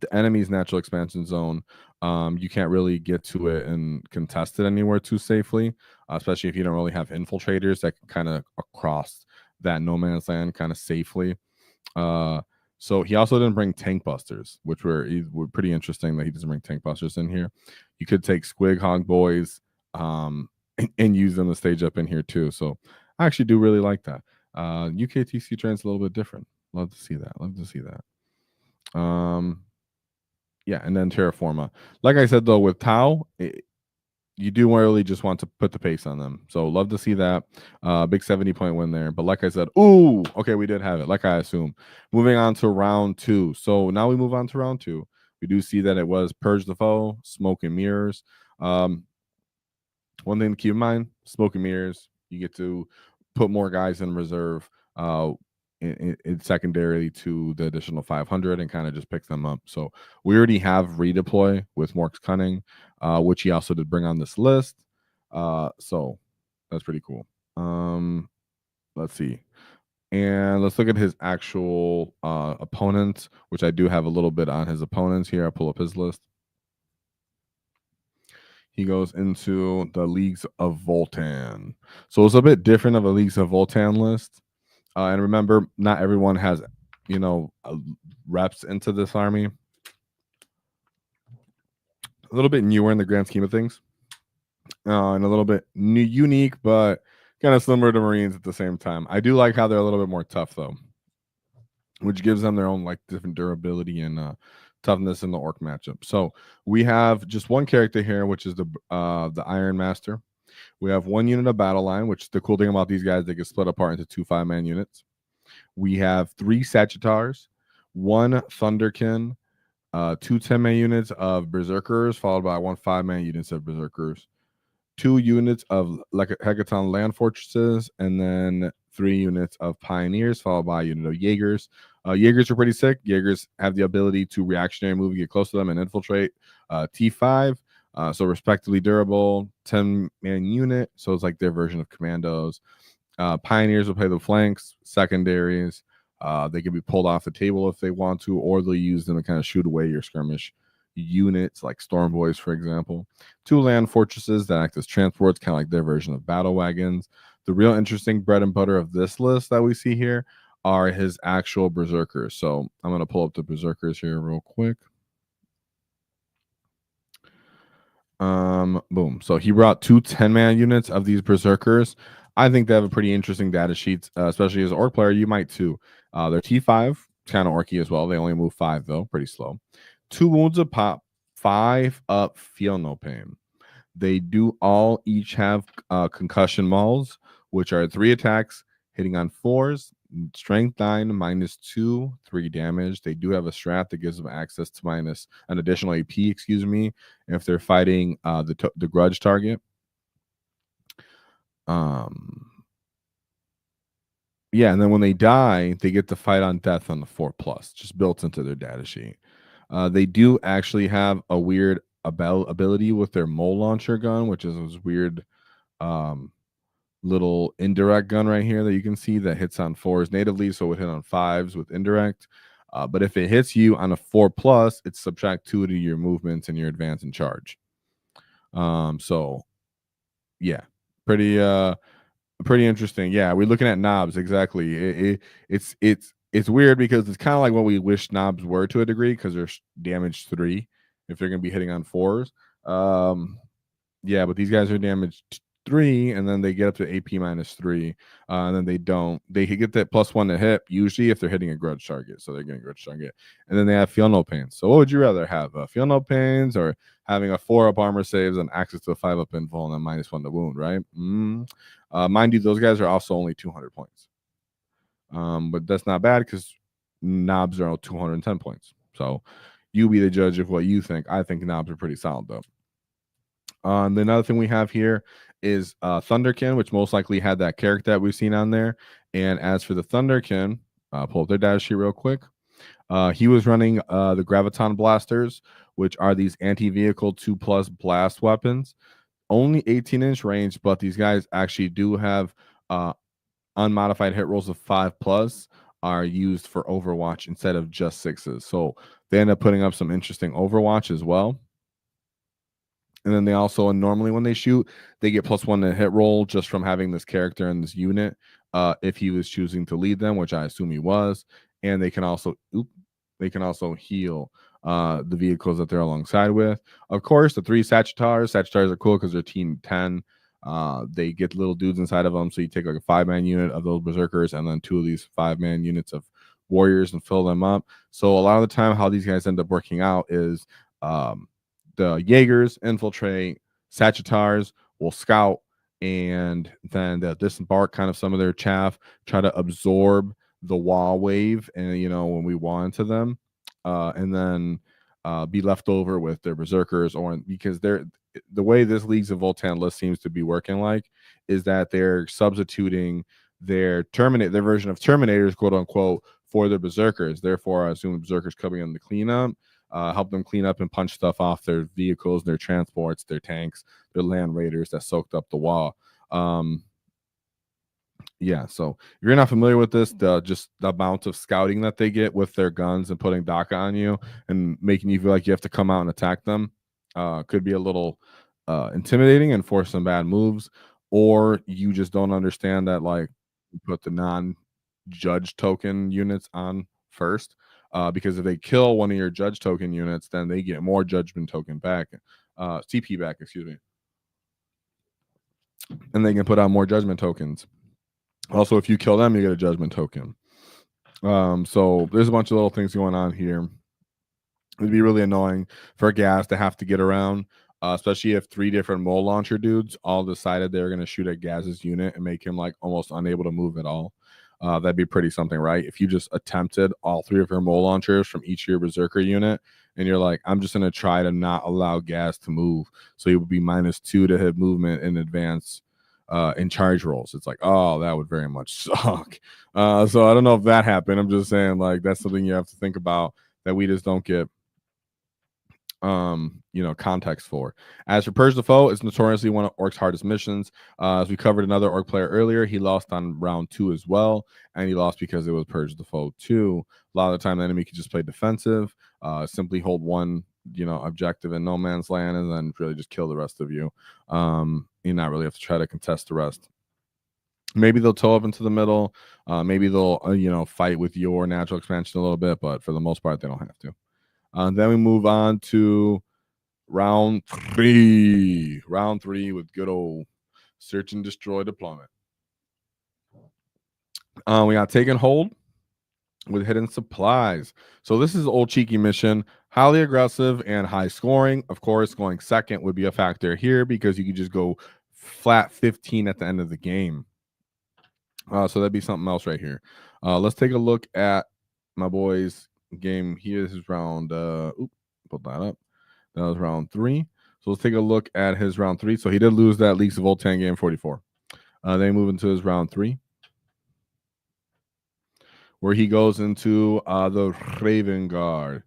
the enemy's natural expansion zone, you can't really get to it and contest it anywhere too safely, especially if you don't really have infiltrators that can kind of cross that no man's land kind of safely. So he also didn't bring tank busters, which were pretty interesting that he doesn't bring tank busters in here. You could take Squig Hog boys and use them to stage up in here too. So I actually do really like that. UKTC trend's a little bit different. Love to see that. Yeah, and then Terraforma. Like I said, though, with Tau, you do really just want to put the pace on them. So love to see that. Big 70-point win there. But like I said, ooh, okay, we did have it, like I assumed. Moving on to round 2. So now we move on to round 2. We do see that it was Purge the Foe, Smoke and Mirrors. One thing to keep in mind, Smoke and Mirrors, you get to put more guys in reserve in secondarily to the additional 500 and kind of just pick them up. So we already have redeploy with Mork's Cunning, which he also did bring on this list. So that's pretty cool. Let's see. And let's look at his actual opponents, which I do have a little bit on his opponents here. I'll pull up his list. He goes into the Leagues of Voltan. So it's a bit different of a Leagues of Voltan list. And remember, not everyone has, reps into this army. A little bit newer in the grand scheme of things. And a little bit unique, but kind of similar to Marines at the same time. I do like how they're a little bit more tough, though, which gives them their own like different durability and toughness in the Ork matchup. So we have just one character here, which is the Iron Master. We have one unit of battle line, which the cool thing about these guys, they get split apart into 2 5-man units. We have 3 Sagittars, 1 Thunderkin, 2 10-man units of Berserkers, followed by 1 5-man units of Berserkers, 2 units of Hecaton Land Fortresses, and then 3 units of Pioneers, followed by a unit of Jaegers. Jaegers are pretty sick. Jaegers have the ability to reactionary move, get close to them, and infiltrate. T5, so respectively durable, 10-man unit. So it's like their version of commandos. Pioneers will play the flanks, secondaries. They can be pulled off the table if they want to, or they'll use them to kind of shoot away your skirmish units, like Storm Boys, for example. 2 land fortresses that act as transports, kind of like their version of battle wagons. The real interesting bread and butter of this list that we see here are his actual Berserkers. So I'm going to pull up the Berserkers here real quick. Boom. So he brought 2 10-man units of these Berserkers. I think they have a pretty interesting data sheet, especially as an Ork player. You might too. They're T5, kind of Orky as well. They only move 5 though, pretty slow. 2 wounds of pop, 5 up, feel no pain. They do all each have concussion mauls, which are 3 attacks, hitting on 4s, strength 9, -2, 3 damage. They do have a strat that gives them access to minus an additional AP, if they're fighting the grudge target. Yeah, and then when they die, they get to fight on death on the 4+, just built into their data sheet. They do actually have a weird ability with their mole launcher gun, which is this weird little indirect gun right here that you can see that hits on 4s natively, so it would hit on 5s with indirect. But if it hits you on a 4+, it's subtract 2 to your movements and your advance and charge. So yeah, pretty interesting. Yeah, we're looking at knobs exactly. It's weird because it's kind of like what we wish knobs were to a degree, because they're damage 3 if they're going to be hitting on 4s. Yeah, but these guys are damaged 3, and then they get up to AP -3, and then they don't. They could get that +1 to hit usually if they're hitting a grudge target, so they're getting grudge target, and then they have feel no pains. So what would you rather have, feel no pains or having a 4-up armor saves and access to a 5-up invul and then -1 to wound? Right? Mind you, those guys are also only 200 points, but that's not bad because knobs are 210 points. So you be the judge of what you think. I think knobs are pretty solid though. The another thing we have here is Thunderkin, which most likely had that character that we've seen on there. And as for the Thunderkin, pull up their data sheet real quick. He was running the Graviton Blasters, which are these anti-vehicle 2+ blast weapons. Only 18-inch range, but these guys actually do have unmodified hit rolls of 5+ are used for Overwatch instead of just 6s. So they end up putting up some interesting Overwatch as well. And then they also, and normally when they shoot, they get +1 to hit roll just from having this character in this unit, if he was choosing to lead them, which I assume he was. And they can also heal the vehicles that they're alongside with. Of course, the 3 Sagittars are cool because they're team 10. They get little dudes inside of them, so you take like a 5-man unit of those Berserkers and then 2 of these 5-man units of Warriors and fill them up. So a lot of the time, how these guys end up working out is the Jaegers infiltrate, Sagittars will scout, and then they'll disembark kind of some of their chaff, try to absorb the wall wave, and when we want to them, and then be left over with their Berserkers, or because they're the way this Leagues of Voltan list seems to be working like is that they're substituting their version of Terminators, quote unquote, for their berserkers. Therefore, I assume the berserkers coming in to clean up, help them clean up and punch stuff off their vehicles, their transports, their tanks, their land raiders that soaked up the wall. Yeah, so if you're not familiar with this, just the amount of scouting that they get with their guns and putting DACA on you and making you feel like you have to come out and attack them could be a little intimidating and force some bad moves, or you just don't understand that, like, you put the non-judge token units on first, because if they kill one of your judge token units, then they get more judgment token back, CP back, excuse me, and they can put on more judgment tokens. Also, if you kill them, you get a judgment token. So there's a bunch of little things going on here. It'd be really annoying for Ghaz to have to get around, especially if 3 different mole launcher dudes all decided they were going to shoot at Ghaz's unit and make him like almost unable to move at all. That'd be pretty something, right? If you just attempted all 3 of your mole launchers from each of your berserker unit, and you're like, I'm just going to try to not allow Ghaz to move, so he would be -2 to hit movement in advance in charge rolls. It's like, oh, that would very much suck. So I don't know if that happened. I'm just saying, like, that's something you have to think about that we just don't get context for. As for Purge the Foe, it's notoriously one of Ork's hardest missions. As we covered another Ork player earlier, he lost on round 2 as well, and he lost because it was Purge the Foe 2. A lot of the time the enemy could just play defensive, simply hold one objective in no man's land, and then really just kill the rest of you. You not really have to try to contest the rest. Maybe they'll toe up into the middle, maybe they'll fight with your natural expansion a little bit, but for the most part they don't have to. Then we move on to round 3 with good old search and destroy deployment. We got Taken Hold with hidden supplies. So this is an old cheeky mission, highly aggressive and high scoring. Of course, going second would be a factor here because you could just go flat 15 at the end of the game. So that'd be something else right here. Let's take a look at my boy's game. Here's his round. Put that up. That was round 3. So let's take a look at his round 3. So he did lose that Leaks of Voltan game 44. Then move into his round 3, where he goes into the Raven Guard.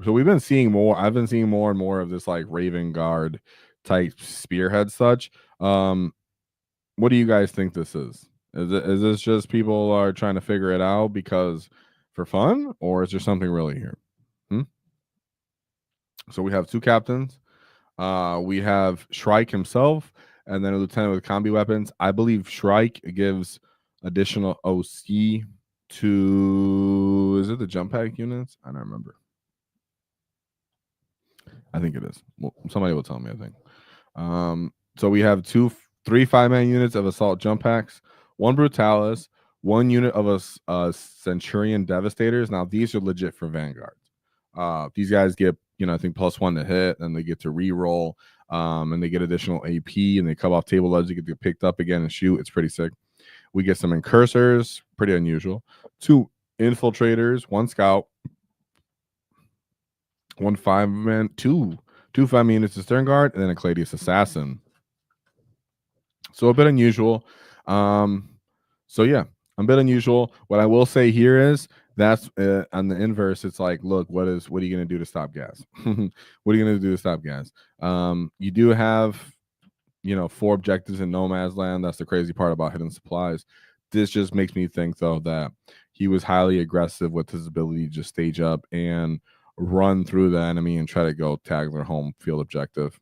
So we've been seeing more. I've been seeing more and more of this like Raven Guard type spearhead such. What do you guys think this is? Is this just people are trying to figure it out because for fun, or is there something really here? So we have 2 captains. We have Shrike himself, and then a lieutenant with combi weapons. I believe Shrike gives additional OC to, is it the jump pack units? I don't remember. I think it is. Well, somebody will tell me, I think. So we have 3 5-man units of assault jump packs, 1 Brutalis, 1 unit of a Centurion Devastators. Now these are legit for Vanguards. These guys get, I think +1 to hit, and they get to re-roll, and they get additional AP, and they come off table edge, they get picked up again and shoot. It's pretty sick. We get some Incursors, pretty unusual. 2 Infiltrators, 1 Scout, 1 5-man, 2 5-man units of Stern Guard, and then a Cladius Assassin. So a bit unusual. So yeah, a bit unusual. What I will say here is that's on the inverse. It's like, look, what are you going to do to stop Ghaz? What are you going to do to stop Ghaz? You do have, 4 objectives in Nomad's Land. That's the crazy part about hidden supplies. This just makes me think, though, that he was highly aggressive with his ability to just stage up and run through the enemy and try to go tag their home field objective.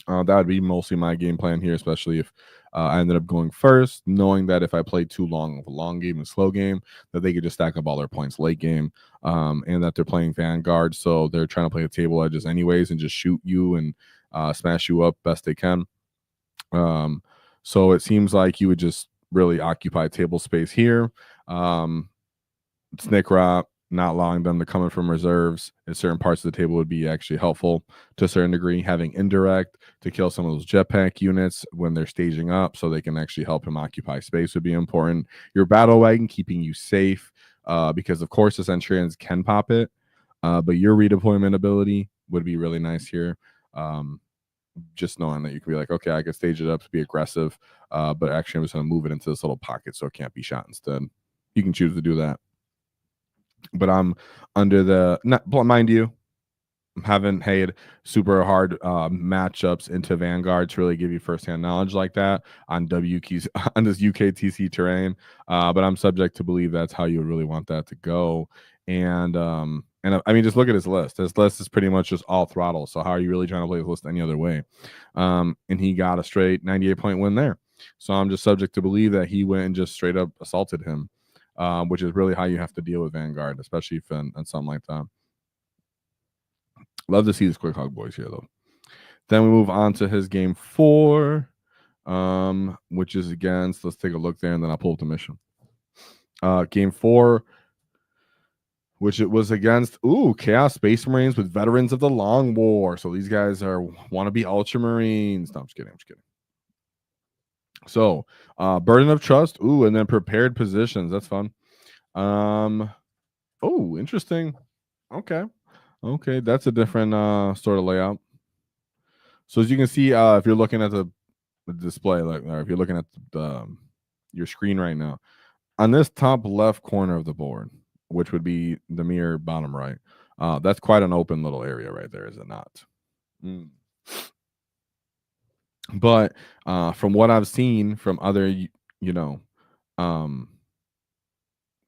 That would be mostly my game plan here, especially if I ended up going first, knowing that if I played too long of a long game and slow game, that they could just stack up all their points late game, and that they're playing Vanguard, so they're trying to play the table edges anyways and just shoot you and smash you up best they can. So it seems like you would just really occupy table space here. Snick Rot, not allowing them to come in from reserves in certain parts of the table would be actually helpful to a certain degree. Having indirect to kill some of those jetpack units when they're staging up so they can actually help him occupy space would be important. Your battle wagon keeping you safe, because of course the Centurions can pop it, but your redeployment ability would be really nice here. just knowing that you can be like, okay, I can stage it up to be aggressive, but actually I'm just going to move it into this little pocket so it can't be shot instead. You can choose to do that. But I'm under the, mind you, haven't had super hard matchups into Vanguard to really give you firsthand knowledge like that on on this UKTC terrain. But I'm subject to believe that's how you would really want that to go. And I mean, just look at his list. His list is pretty much just all throttle. So how are you really trying to play the list any other way? And he got a straight 98-point win there. So I'm just subject to believe that he went and just straight up assaulted him, which is really how you have to deal with Vanguard, especially if in something like that. Love to see the Quick Hog boys here, though. Then we move on to his game 4, which is against, let's take a look there, and then I'll pull up the mission. Game 4, which it was against, Chaos Space Marines with veterans of the Long War. So these guys want to be Ultramarines. No, I'm just kidding. So, Burden of Trust, and then Prepared Positions. That's fun. Interesting. Okay, that's a different sort of layout. So as you can see, if you're looking at the display, like, or if you're looking at your screen right now, on this top left corner of the board, which would be the mirror bottom right, that's quite an open little area right there, is it not? But from what I've seen from other,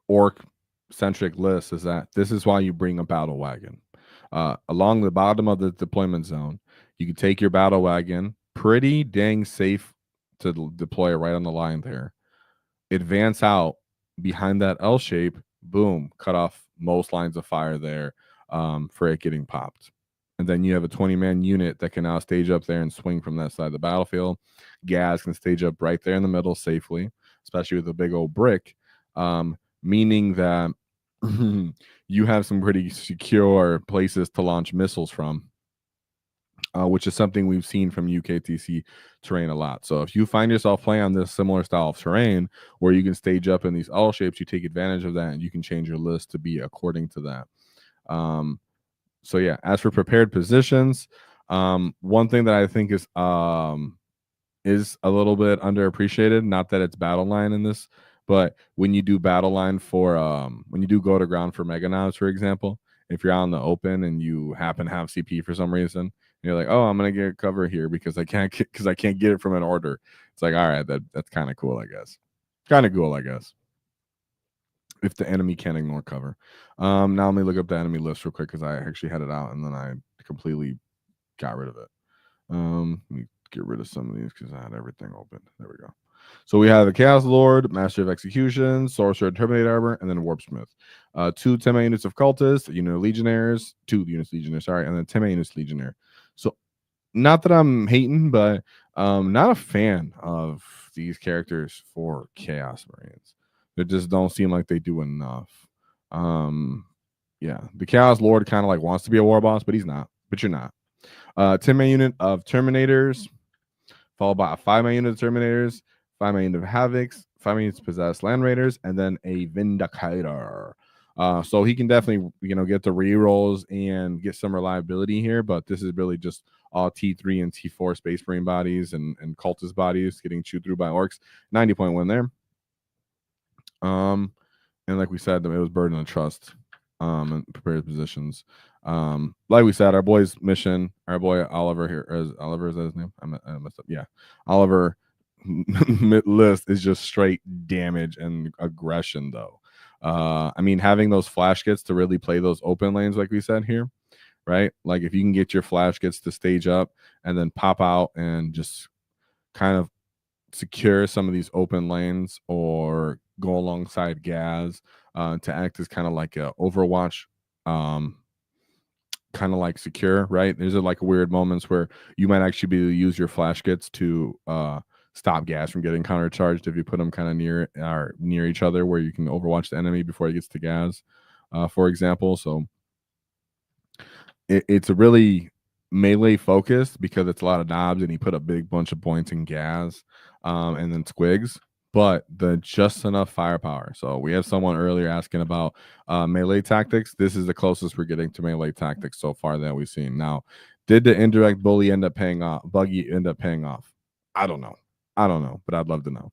orc-centric lists, is that this is why you bring a battle wagon. Along the bottom of the deployment zone, you can take your battle wagon, pretty dang safe to deploy it right on the line there. Advance out behind that L shape, boom, cut off most lines of fire there for it getting popped. And then you have a 20-man unit that can now stage up there and swing from that side of the battlefield. Ghaz can stage up right there in the middle safely, especially with a big old brick, meaning that you have some pretty secure places to launch missiles from, which is something we've seen from UKTC terrain a lot. So if you find yourself playing on this similar style of terrain where you can stage up in these L shapes, you take advantage of that and you can change your list to be according to that. So yeah, as for prepared positions, one thing that I think is a little bit underappreciated, not that it's battle line in this, but when you do battle line for when you do go to ground for Mega Knobs, for example, if you're out in the open and you happen to have CP for some reason, and you're like, oh, I'm gonna get cover here because I can't get it from an order. It's like, all right, that's kind of cool, I guess. If the enemy can't ignore cover. Now let me look up the enemy list real quick because I actually had it out and then I completely got rid of it. Let me get rid of some of these because I had everything open. There we go. So we have the Chaos Lord, Master of Execution, Sorcerer, Terminate Armor, and then Warp Smith. 2 10 units of Cultists, a unit of Legionnaires, 2 units Legionnaires, sorry, and then 10 units Legionnaire. So not that I'm hating, but not a fan of these characters for Chaos Marines. They just don't seem like they do enough. Yeah, the Chaos Lord kind of like wants to be a war boss, but he's not. But you're not. 10-man unit of Terminators, followed by a 5-man unit of Terminators, 5-man unit of Havocs, 5-man units of Possessed Land Raiders, and then a Vindicator. So he can definitely, get the rerolls and get some reliability here, but this is really just all T3 and T4 Space Marine bodies and cultist bodies getting chewed through by orcs. 90-point win there. And like we said, it was Burden of Trust and prepared positions. Like we said, our boy's mission, our boy Oliver here, Oliver, is that his name? I messed up. Yeah, Oliver list is just straight damage and aggression, though. I mean, having those flash kits to really play those open lanes, like we said here, right? Like if you can get your flash kits to stage up and then pop out and just kind of secure some of these open lanes or go alongside Ghaz to act as kind of like a Overwatch, kind of like secure, right? There's like weird moments where you might actually be able to use your flash kits to stop Ghaz from getting countercharged if you put them kind of near each other, where you can overwatch the enemy before he gets to Ghaz, for example. So it's a really melee focused because it's a lot of knobs, and he put a big bunch of points in Ghaz and then Squigs. but the just enough firepower. So we have someone earlier asking about melee tactics. This is the closest we're getting to melee tactics so far that we've seen. Now, did the indirect bully end up paying off? Buggy end up paying off? I don't know. I don't know, but I'd love to know.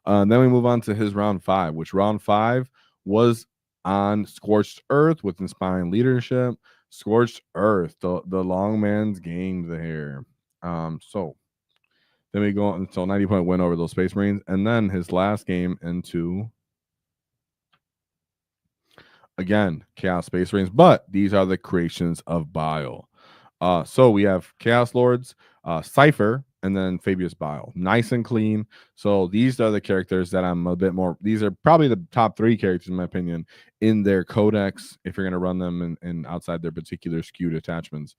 Then we move on to his round 5, which round 5 was on Scorched Earth with inspiring leadership. Scorched Earth, the long man's game there. So then we go until 90-point win over those Space Marines, and then his last game into again Chaos Space Marines, but these are the creations of Bile. So we have Chaos Lords, Cypher, and then Fabius Bile. Nice and clean. So these are the characters that I'm a bit more. These are probably the top 3 characters, in my opinion, in their codex, if you're going to run them in outside their particular skewed attachments.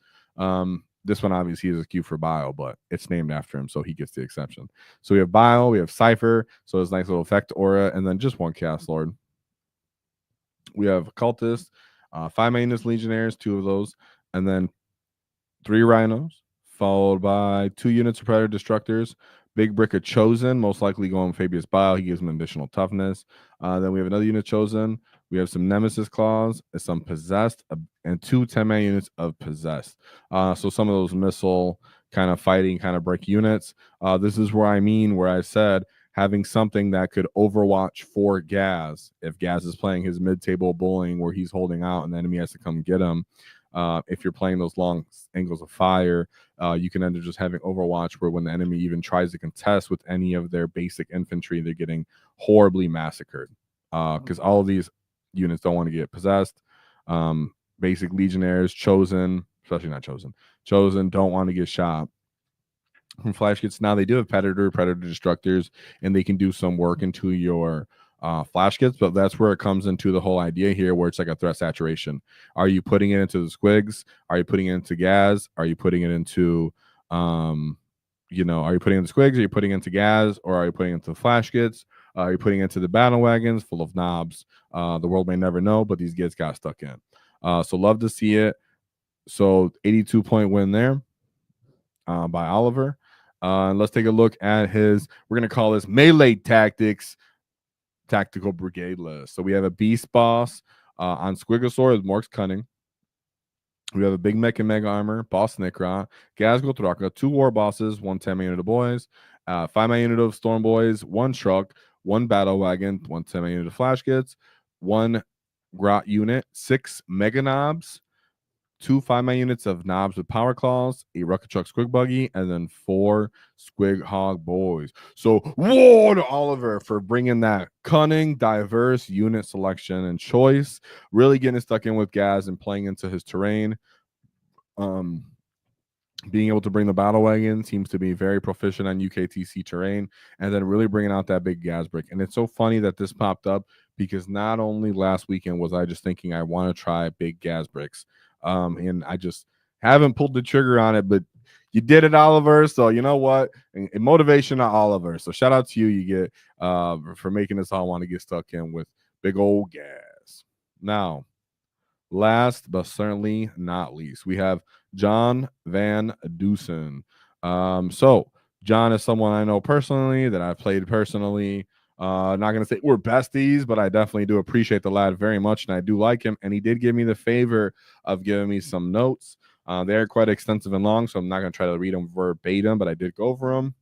This one obviously is a SKU for Bile, but it's named after him, so he gets the exception. So we have Bile, we have Cypher, so it's nice little effect aura, and then just one Chaos Lord. We have Cultist, 5 Magnus Legionnaires, 2 of those, and then 3 Rhinos, followed by 2 units of Predator Destructors. Big Brick of Chosen, most likely going Fabius Bile. He gives him additional toughness. Then we have another unit Chosen. We have some Nemesis Claws, some Possessed, and 2 10-man units of Possessed. So some of those missile kind of fighting, kind of break units. This is where I said having something that could overwatch for Ghaz. If Ghaz is playing his mid-table bullying where he's holding out and the enemy has to come get him. If you're playing those long angles of fire, you can end up just having Overwatch where when the enemy even tries to contest with any of their basic infantry, they're getting horribly massacred. Because all of these units don't want to get possessed. Basic Legionnaires, Chosen, especially not Chosen, don't want to get shot from flash kits. Now they do have Predator Destructors, and they can do some work into your flash kits, but that's where it comes into the whole idea here where it's like a threat saturation. Are you putting it into the squigs? Are you putting it into Ghaz? Are you putting it into are you putting it in the squigs? Are you putting it into Ghaz? Or are you putting it into the flash kits? Are you putting it into the battle wagons full of knobs? The world may never know, but these kids got stuck in. So love to see it. So 82-point win there by Oliver. Let's take a look at his, we're going to call this melee tactics Taktikal Brigade list. So we have a Beast Boss on Squigosaur with Mork's Cunning. We have a Big Mech and Mega Armor, Boss Nikra, Gazgul Thraka, 2 War Bosses, 1 10-man unit of Boys, 5-man unit of Storm Boys, 1 Truck, 1 Battle Wagon, 1 10-man unit of Flash Kits, 1 Grot unit, 6 Mega Knobs, 2 5-man units of Knobs with Power Claws, a Rocket Truck Squig Buggy, and then 4 Squig Hog Boys. So, whoa to Oliver for bringing that cunning, diverse unit selection and choice, really getting stuck in with Ghaz and playing into his terrain. Being able to bring the battle wagon seems to be very proficient on UKTC terrain, and then really bringing out that big Ghaz brick. And it's so funny that this popped up because not only last weekend was I just thinking I want to try big Ghaz bricks, and I just haven't pulled the trigger on it, but you did it, Oliver. So you know what? And motivation to Oliver. So shout out to you. You get for making us all want to get stuck in with big old Ghaz. Now, last but certainly not least, we have John Van Dusen. So John is someone I know personally, that I've played personally. Not going to say we're besties, but I definitely do appreciate the lad very much, and I do like him. And he did give me the favor of giving me some notes. They're quite extensive and long, so I'm not going to try to read them verbatim, but I did go over them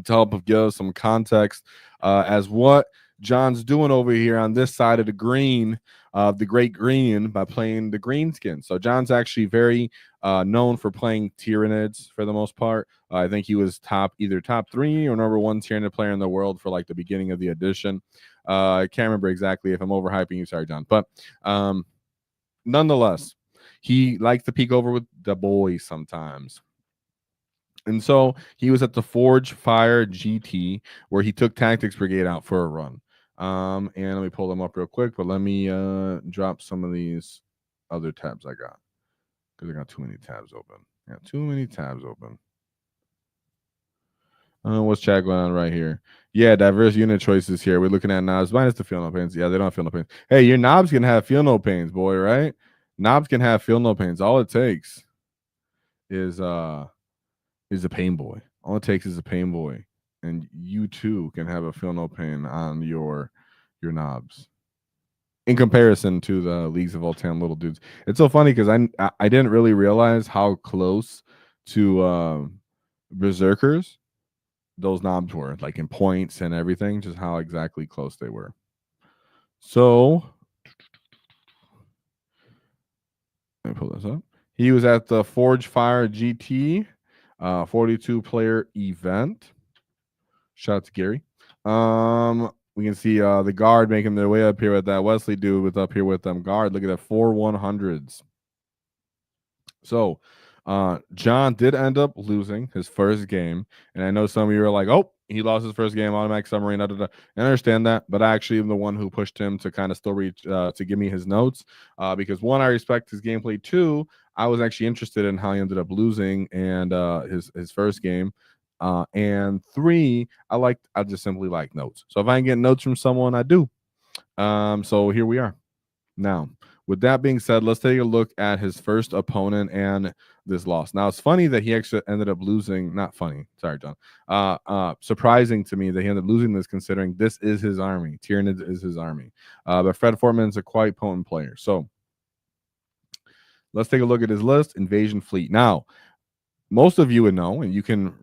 to help give some context as what John's doing over here on this side of the green, the Great Green, by playing the Greenskin. So John's actually very known for playing Tyranids for the most part. I think he was either top 3 or number 1 Tyranid player in the world for like the beginning of the edition. I can't remember exactly. If I'm overhyping you, sorry, John. But nonetheless, he likes to peek over with the boys sometimes. And so he was at the Forge Fire GT where he took Taktiks Brigade out for a run. And let me pull them up real quick, but let me drop some of these other tabs I got because I got too many tabs open. Yeah, too many tabs open. What's chat going on right here? Yeah, diverse unit choices here. We're looking at knobs minus the feel no pains. Yeah, they don't feel no pains. Hey, your knobs can have feel no pains, boy, right? Knobs can have feel no pains. All it takes is a pain boy. All it takes is a pain boy. and you too can have a feel no pain on your knobs. In comparison to the Leagues of Voltan little dudes, it's so funny because I didn't really realize how close to Berserkers those knobs were, like in points and everything, just how exactly close they were. So let me pull this up. He was at the Forge Fire GT 42 player event. Shout out to Gary. We can see the guard making their way up here with that Wesley dude with up here with them guard. Look at that 4 100s. So John did end up losing his first game. And I know some of you are like, oh, he lost his first game, automatic submarine. Da, da, da. I understand that, but I actually am the one who pushed him to kind of still reach to give me his notes because one, I respect his gameplay. Two, I was actually interested in how he ended up losing and his first game. And three, I just simply like notes. So if I can get notes from someone, I do. So here we are. Now, with that being said, let's take a look at his first opponent and this loss. Now, it's funny that he actually ended up losing. Not funny. Sorry, John. Surprising to me that he ended up losing this, considering this is his army. Tyranids is his army. But Fred Fortman is a quite potent player. So let's take a look at his list. Invasion Fleet. Now, most of you would know, and you can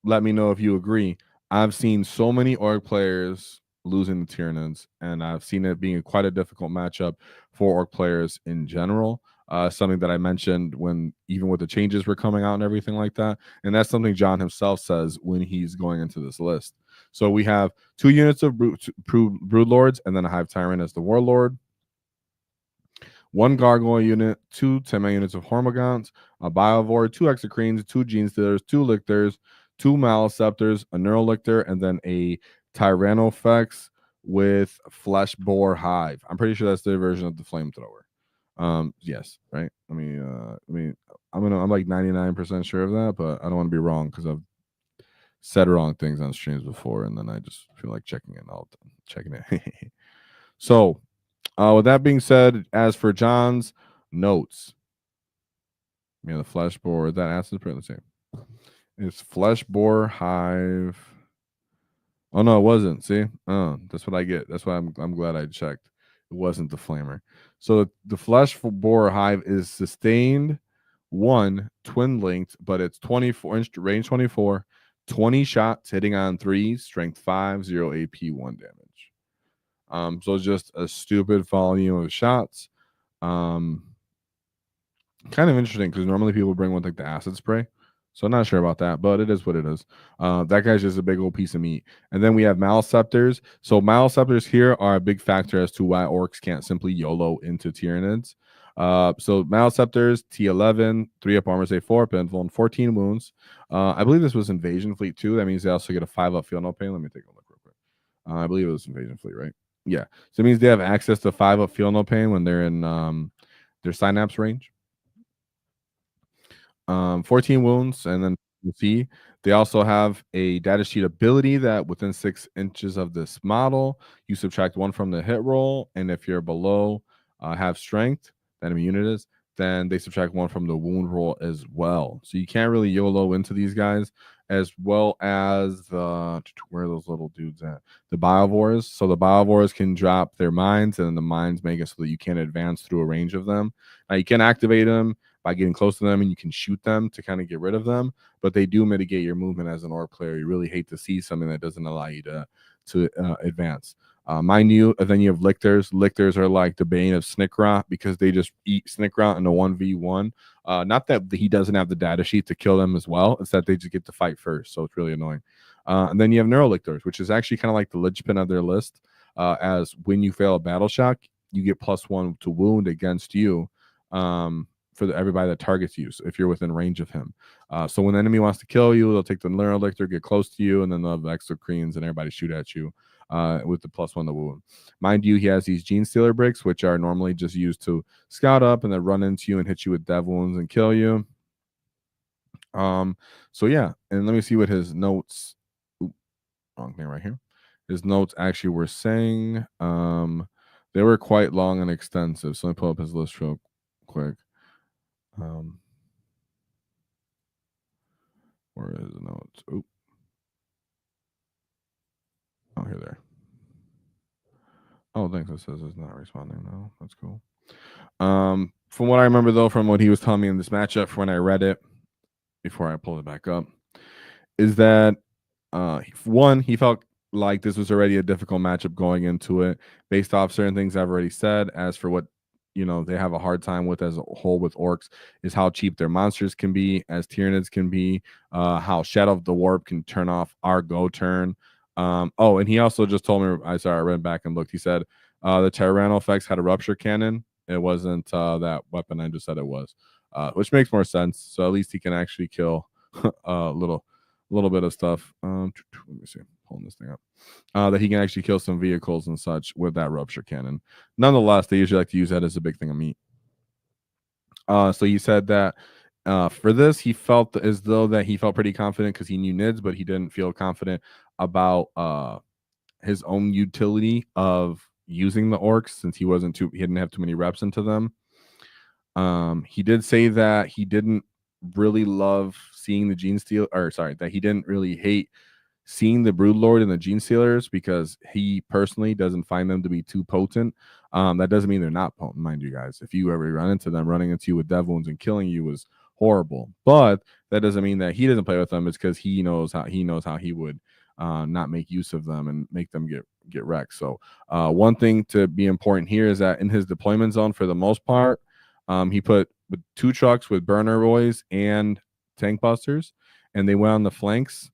let me know if you agree. I've seen so many Ork players losing the Tyranids, and I've seen it being quite a difficult matchup for Ork players in general. Something that I mentioned when even with the changes were coming out and everything like that. And that's something John himself says when he's going into this list. So we have 2 units of Broodlords and then a Hive Tyrant as the Warlord. 1 Gargoyle unit, 2 10-man units of Hormagaunts, a Biovore, 2 Exocrines, 2 Gene Stealers, 2 Lictors, 2 Maliceptors, a Neurolictor, and then a Tyrannofex with Flesh Boar Hive. I'm pretty sure that's their version of the Flamethrower. Yes, right. I'm like 99% sure of that, but I don't want to be wrong because I've said wrong things on streams before, and then I just feel like checking it. So, with that being said, as for John's notes, the Flesh Boar, that acid print the same. It's Flesh Boar Hive. Oh no, it wasn't. See, that's what I get. That's why I'm glad I checked. It wasn't the Flamer. So the Flesh Boar Hive is sustained 1, twin linked, but it's 24-inch range 24, 20 shots hitting on 3s, strength 5, 0 AP, 1 damage. So just a stupid volume of shots. Kind of interesting because normally people bring one like the acid spray. So I'm not sure about that, but it is what it is. That guy's just a big old piece of meat. And then we have Maliceptors. So Maliceptors here are a big factor as to why Orks can't simply YOLO into Tyranids. So Maliceptors, T11, 3-up armor, say 4 pinful, and 14 wounds. I believe this was Invasion Fleet too. That means they also get a 5-up feel no pain. Let me take a look real quick. I believe it was Invasion Fleet, right? Yeah. So it means they have access to 5-up feel no pain when they're in their synapse range. 14 wounds, and then you see they also have a data sheet ability that within 6 inches of this model, you subtract 1 from the hit roll, and if you're below have strength, the enemy unit is, then they subtract 1 from the wound roll as well. So you can't really YOLO into these guys, as well as the where are those little dudes at? The Biovores. So the Biovores can drop their mines, and the mines make it so that you can't advance through a range of them. Now you can activate them by getting close to them, and you can shoot them to kind of get rid of them, but they do mitigate your movement as an Ork player. You really hate to see something that doesn't allow you to advance. Mind you, then you have Lictors. Lictors are like the bane of Snickrot because they just eat Snickrot in a 1v1. Not that he doesn't have the data sheet to kill them as well, it's that they just get to fight first, so it's really annoying. And then you have Neurolictors, which is actually kind of like the linchpin of their list, as when you fail a battle shock, you get +1 to wound against you. For everybody that targets you, so if you're within range of him. So when the enemy wants to kill you, they'll take the Neurolictor, get close to you, and then they'll have Exocrines and everybody shoot at you with the +1 to wound. Mind you, he has these Gene Stealer bricks, which are normally just used to scout up and then run into you and hit you with dev wounds and kill you. So yeah, and let me see what his notes. Ooh, wrong thing right here. His notes actually were saying they were quite long and extensive. So let me pull up his list real quick. Where is the notes? Oop. Oh, here there. Oh, thanks. It says it's not responding now. That's cool. From what I remember though, from what he was telling me in this matchup, from when I read it before I pulled it back up, is that one, he felt like this was already a difficult matchup going into it, based off certain things I've already said. As for what they have a hard time with as a whole with orcs is how cheap their monsters can be, as Tyranids can be, how Shadow of the Warp can turn off our go turn. Oh, and he also just told me, I read back and looked. He said the Tyranno effects had a rupture cannon. It wasn't that weapon I just said it was, which makes more sense. So at least he can actually kill a little bit of stuff. Let me see, pulling this thing up. That he can actually kill some vehicles and such with that rupture cannon. Nonetheless, they usually like to use that as a big thing of meat. So he said that for this, he felt as though that he felt pretty confident because he knew NIDS, but he didn't feel confident about his own utility of using the orcs since he didn't have too many reps into them. He did say that he didn't really love seeing the Gene Steal, or sorry, that he didn't really hate seeing the Broodlord and the Gene Stealers because he personally doesn't find them to be too potent. That doesn't mean they're not potent, mind you guys. If you ever run into them, running into you with dev wounds and killing you was horrible. But that doesn't mean that he doesn't play with them. It's because he knows how he would not make use of them and make them get wrecked. So one thing to be important here is that in his deployment zone, for the most part, he put 2 trucks with burner boys and tank busters, and they went on the flanks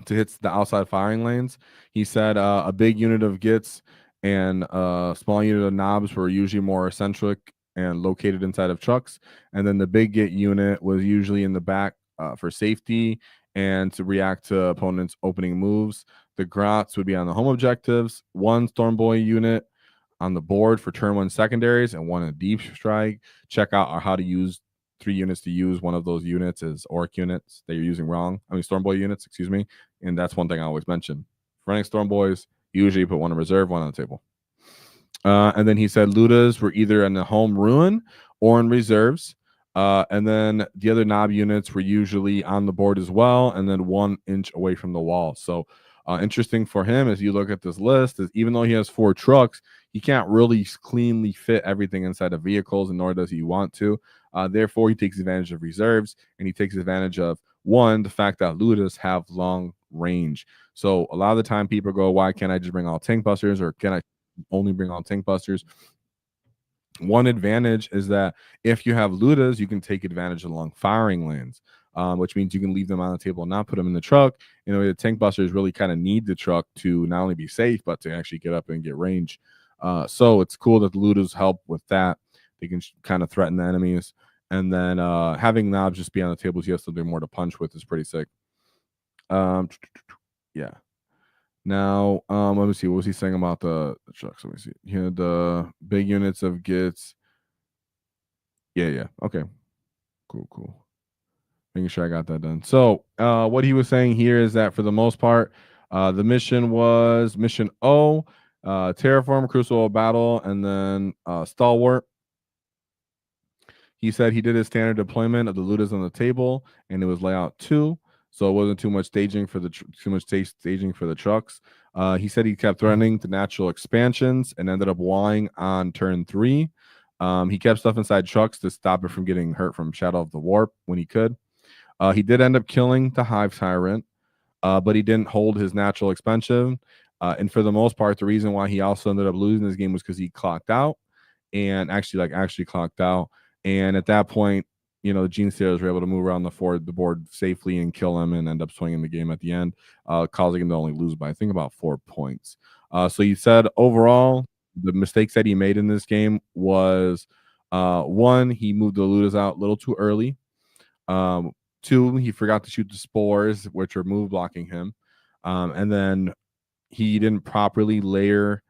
to hit the outside firing lanes. He said a big unit of Gits and a small unit of Knobs were usually more eccentric and located inside of trucks. And then the big Git unit was usually in the back for safety and to react to opponents' opening moves. The Grots would be on the home objectives, 1 Stormboy unit on the board for turn 1 secondaries, and 1 in deep strike. Check out how to use 3 units to use one of those units as Ork units that you're using wrong. I mean, Stormboy units, excuse me. And that's one thing I always mention. For running Stormboys, usually put 1 in reserve, 1 on the table. And then he said Lootas were either in the home ruin or in reserves. And then the other knob units were usually on the board as well, and then 1 inch away from the wall. So interesting for him as you look at this list is even though he has 4 trucks, he can't really cleanly fit everything inside of vehicles, and nor does he want to. Therefore, he takes advantage of reserves, and he takes advantage of, 1, the fact that Lootas have long range. So a lot of the time people go, why can't I just bring all tank busters, or can I only bring all tank busters? One advantage is that if you have Lootas, you can take advantage of long firing lanes, which means you can leave them on the table and not put them in the truck. The tank busters really kind of need the truck to not only be safe, but to actually get up and get range. So it's cool that the Lootas help with that. They can kind of threaten the enemies. And then having Knobs just be on the tables, you have something more to punch with, is pretty sick. Yeah. Now, let me see. What was he saying about the trucks? Let me see. He had the big units of Gits. Yeah. Okay. Cool. Making sure I got that done. So, what he was saying here is that for the most part, the mission was Mission O, Terraform, Crucible Battle, and then Stalwart. He said he did his standard deployment of the Lootas on the table, and it was layout 2. So it wasn't too much staging for the trucks. He said he kept threatening the natural expansions and ended up walling on turn 3. He kept stuff inside trucks to stop it from getting hurt from Shadow of the Warp when he could. He did end up killing the Hive Tyrant, but he didn't hold his natural expansion. And for the most part, the reason why he also ended up losing this game was because he clocked out and actually clocked out. And at that point, the Gene Stealers were able to move around the board safely and kill him and end up swinging the game at the end, causing him to only lose by, I think, about 4 points. So he said overall, the mistakes that he made in this game was, 1, he moved the Lootas out a little too early. 2, he forgot to shoot the spores, which were move blocking him. And then he didn't properly layer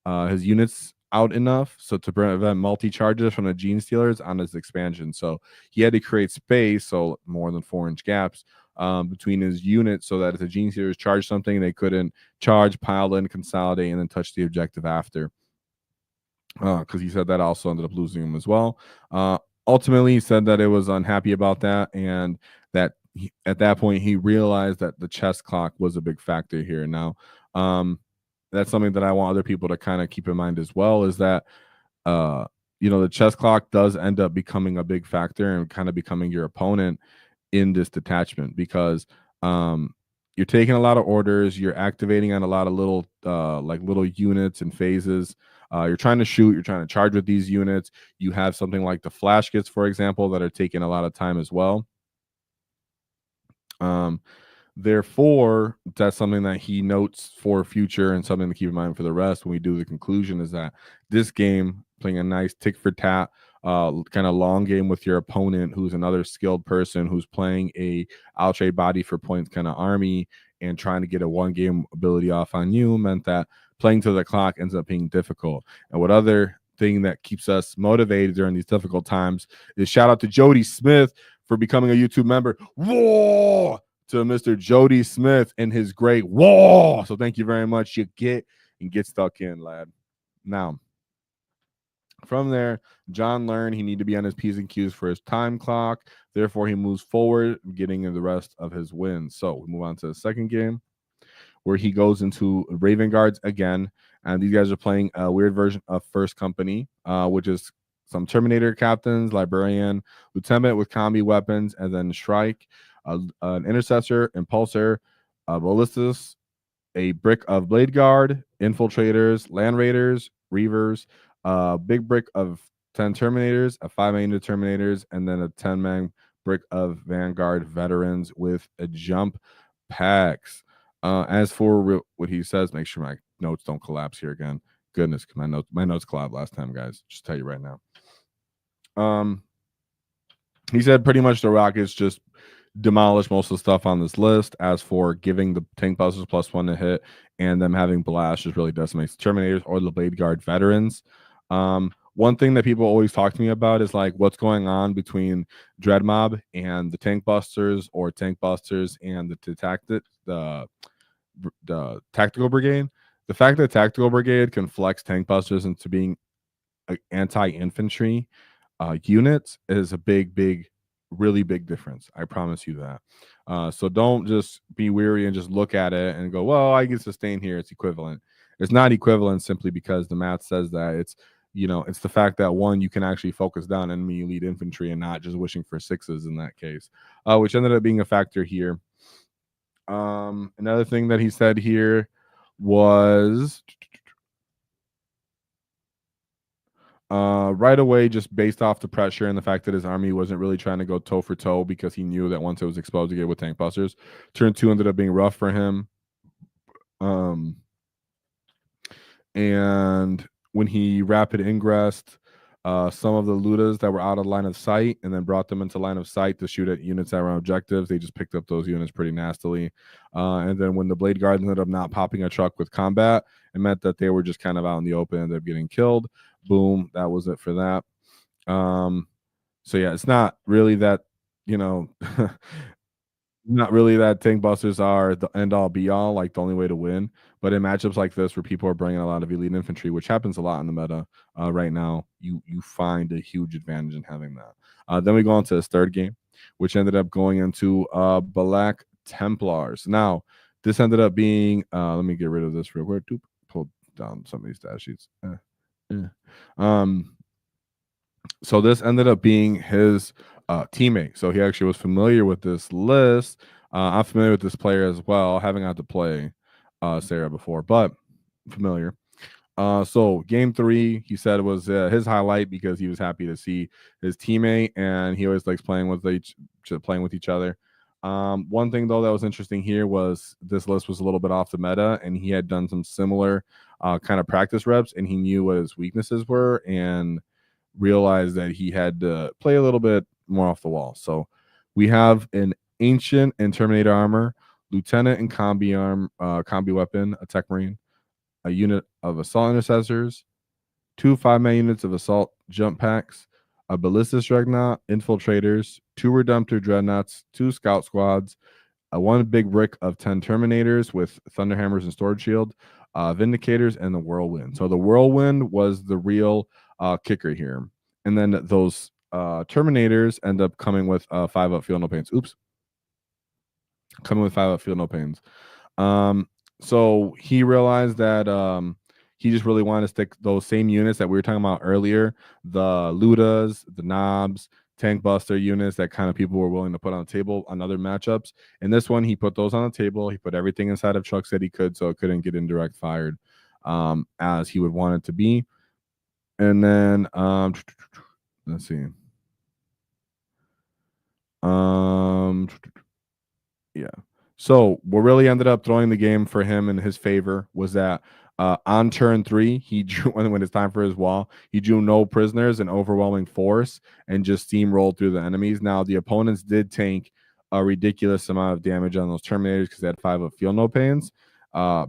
his units out enough so to prevent multi-charges from the Gene Stealers on his expansion. So he had to create space, so more than 4-inch gaps between his units so that if the Gene Stealers charged something, they couldn't charge, pile in, consolidate, and then touch the objective after. Because he said that also ended up losing him as well. Ultimately, he said that it was unhappy about that, and that at that point he realized that the chess clock was a big factor here. Now, That's something that I want other people to kind of keep in mind as well, is that the chess clock does end up becoming a big factor and kind of becoming your opponent in this detachment, because you're taking a lot of orders, you're activating on a lot of little little units and phases. You're trying to shoot, you're trying to charge with these units. You have something like the flash kits, for example, that are taking a lot of time as well. Therefore, that's something that he notes for future and something to keep in mind for the rest when we do the conclusion, is that this game, playing a nice tick for tat, kind of long game with your opponent, who's another skilled person who's playing a I'll trade body for points kind of army and trying to get a one game ability off on you, meant that playing to the clock ends up being difficult. And what other thing that keeps us motivated during these difficult times is shout out to Jody Smith for becoming a YouTube member. Whoa! To Mr. Jody Smith and his great wall. So thank you very much. You get stuck in, lad. Now, from there, John learned he needed to be on his P's and Q's for his time clock. Therefore, he moves forward, getting in the rest of his wins. So we move on to the second game, where he goes into Raven Guards again. And these guys are playing a weird version of First Company, which is some Terminator captains, Librarian, Lieutenant with combi weapons, and then Shrike, an Intercessor, Impulsor, Ballistas, a brick of Blade Guard, Infiltrators, Land Raiders, Reavers, a big brick of 10 Terminators, a 5-man Terminators, and then a 10-man brick of Vanguard Veterans with a jump packs. As for what he says, make sure my notes don't collapse here again. Goodness, my notes collapsed last time, guys. Just tell you right now. He said pretty much the Rockets just demolish most of the stuff on this list. As for giving the tank busters +1 to hit and them having blast, just really decimates the Terminators or the Blade Guard Veterans. One thing that people always talk to me about is like what's going on between Dread Mob and the tank busters, or tank busters and the Tactical Brigade. The fact that Tactical Brigade can flex tank busters into being anti-infantry units is a really big difference. I promise you that. So don't just be weary and just look at it and go, well, I can sustain here, it's equivalent. It's not equivalent simply because the math says that. It's the fact that, one, you can actually focus down enemy elite infantry and not just wishing for sixes in that case, which ended up being a factor here. Another thing that he said here was right away, just based off the pressure and the fact that his army wasn't really trying to go toe for toe, because he knew that once it was exposed to get with tank busters, turn 2 ended up being rough for him. And when he rapid ingressed some of the Lootas that were out of line of sight and then brought them into line of sight to shoot at units that were on objectives, they just picked up those units pretty nastily. And then when the Blade Guard ended up not popping a truck with combat, it meant that they were just kind of out in the open and ended up getting killed. Boom, that was it for that. So yeah, it's not really that, not really that tank busters are the end all be all, like the only way to win. But in matchups like this, where people are bringing a lot of elite infantry, which happens a lot in the meta right now, you find a huge advantage in having that. Then we go on to this third game, which ended up going into Black Templars. Now, this ended up being, let me get rid of this real quick. Pull down some of these stat sheets. So this ended up being his teammate. So he actually was familiar with this list. I'm familiar with this player as well, having had to play Sarah before, but familiar. So game 3, he said, was his highlight because he was happy to see his teammate, and he always likes playing with each other. One thing though that was interesting here was this list was a little bit off the meta, and he had done some similar kind of practice reps, and he knew what his weaknesses were and realized that he had to play a little bit more off the wall. So we have an Ancient and Terminator armor, Lieutenant and combi weapon, a Tech Marine, a unit of Assault Intercessors, 2 5-man units of Assault Jump Packs, a Ballistas Dreadnought, Infiltrators, 2 Redemptor Dreadnoughts, 2 Scout Squads, 1 big brick of 10 Terminators with Thunderhammers and Storage Shield, Vindicators, and the Whirlwind. So the Whirlwind was the real kicker here. And then those Terminators end up coming with 5-up Feel No Pains. Oops. Coming with 5-up Feel No Pains. So he realized that he just really wanted to stick those same units that we were talking about earlier, the Lootas, the Knobs, Tank Buster units that kind of people were willing to put on the table on other matchups. In this one, he put those on the table. He put everything inside of trucks that he could so it couldn't get indirect fired as he would want it to be. And then let's see. Yeah. So what really ended up throwing the game for him in his favor was that on turn 3, he drew when it's time for his wall, he drew no prisoners and overwhelming force and just steamrolled through the enemies. Now the opponents did tank a ridiculous amount of damage on those Terminators because they had 5 of Feel No Pains.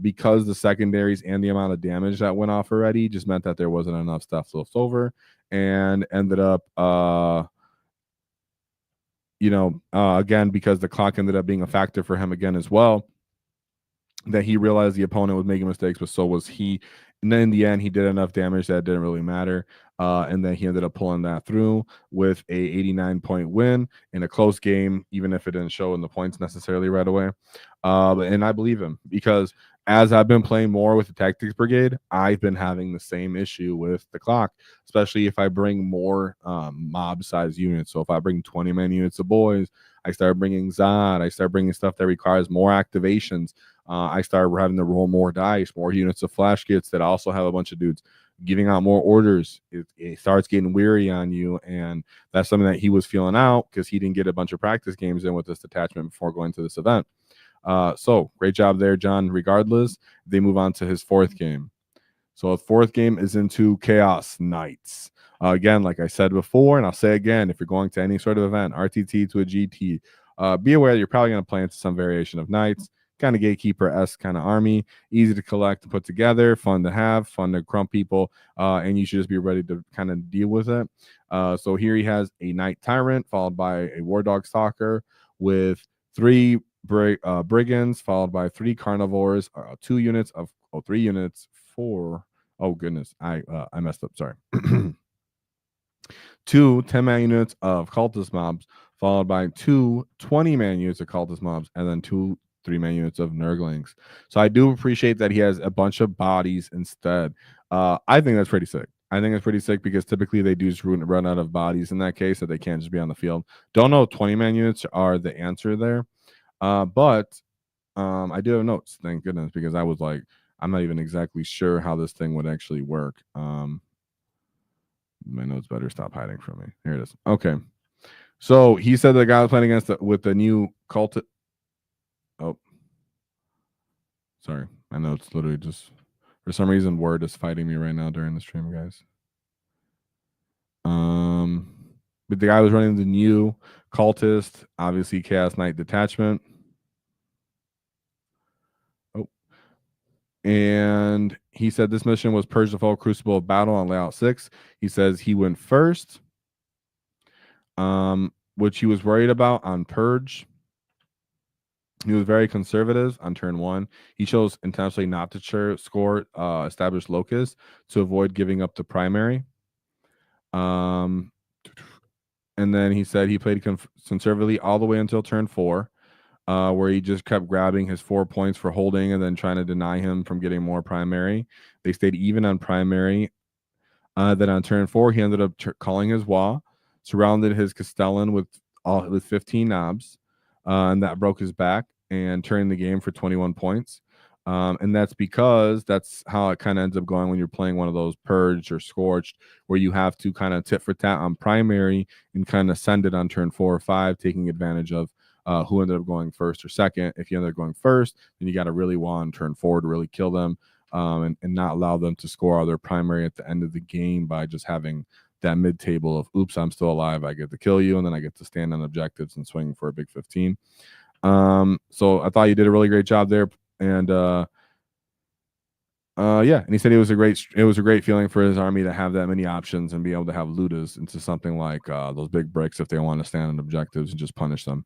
Because the secondaries and the amount of damage that went off already just meant that there wasn't enough stuff left over, and ended up again, because the clock ended up being a factor for him again as well, that he realized the opponent was making mistakes, but so was he. And then in the end, he did enough damage that it didn't really matter. And then he ended up pulling that through with a 89-point win in a close game, even if it didn't show in the points necessarily right away. And I believe him because as I've been playing more with the Taktiks Brigade, I've been having the same issue with the clock, especially if I bring more mob size units. So if I bring 20-man units of boys, I start bringing Zod, I start bringing stuff that requires more activations. I started having to roll more dice, more units of flash kits that also have a bunch of dudes giving out more orders. It starts getting weary on you, and that's something that he was feeling out because he didn't get a bunch of practice games in with this detachment before going to this event. So great job there, John. Regardless, they move on to his 4th game. So the 4th game is into Chaos Knights. Again, like I said before, and I'll say again, if you're going to any sort of event, RTT to a GT, be aware that you're probably going to play into some variation of Knights. Kind of gatekeeper-esque kind of army, easy to collect and put together, fun to have, fun to crump people, and you should just be ready to kind of deal with it. So here he has a Knight Tyrant followed by a War Dog Stalker with 3 Brigands followed by 3 Carnivores, 2 units of 3 units, 4. Oh goodness, I messed up. Sorry. 2 10-man units of cultist mobs, followed by 2 20-man units of cultist mobs, and then 2 3-man units of Nurglings. So I do appreciate that he has a bunch of bodies instead. I think that's pretty sick. I think it's pretty sick because typically they do just run out of bodies in that case, so they can't just be on the field. Don't know if 20-man units are the answer there, but I do have notes, thank goodness, because I was like, I'm not even exactly sure how this thing would actually work. My notes better stop hiding from me. Here it is. Okay. So he said the guy was playing against with the new cult. Oh, sorry. My notes literally just, for some reason, Word is fighting me right now during the stream, guys. But the guy was running the new cultist, obviously Chaos Knight detachment. Oh. And he said this mission was Purge the Foe Crucible of Battle on layout 6. He says he went first, which he was worried about on Purge. He was very conservative on turn 1. He chose intentionally not to score established locus to avoid giving up the primary. And then he said he played conservatively all the way until turn 4, where he just kept grabbing his 4 points for holding and then trying to deny him from getting more primary. They stayed even on primary. Then on turn 4, he ended up calling his wall, surrounded his Castellan with 15 knobs, and that broke his back and turned the game for 21 points. And that's because that's how it kind of ends up going when you're playing one of those Purged or Scorched, where you have to kind of tit for tat on primary and kind of send it on turn 4 or 5, taking advantage of who ended up going first or second. If you ended up going first, then you got to really wall on turn 4 to really kill them. And not allow them to score all their primary at the end of the game by just having that mid-table of, oops, I'm still alive, I get to kill you, and then I get to stand on objectives and swing for a big 15. So I thought you did a really great job there. And yeah, and he said it was a great feeling for his army to have that many options and be able to have Lootas into something like those big bricks if they want to stand on objectives and just punish them.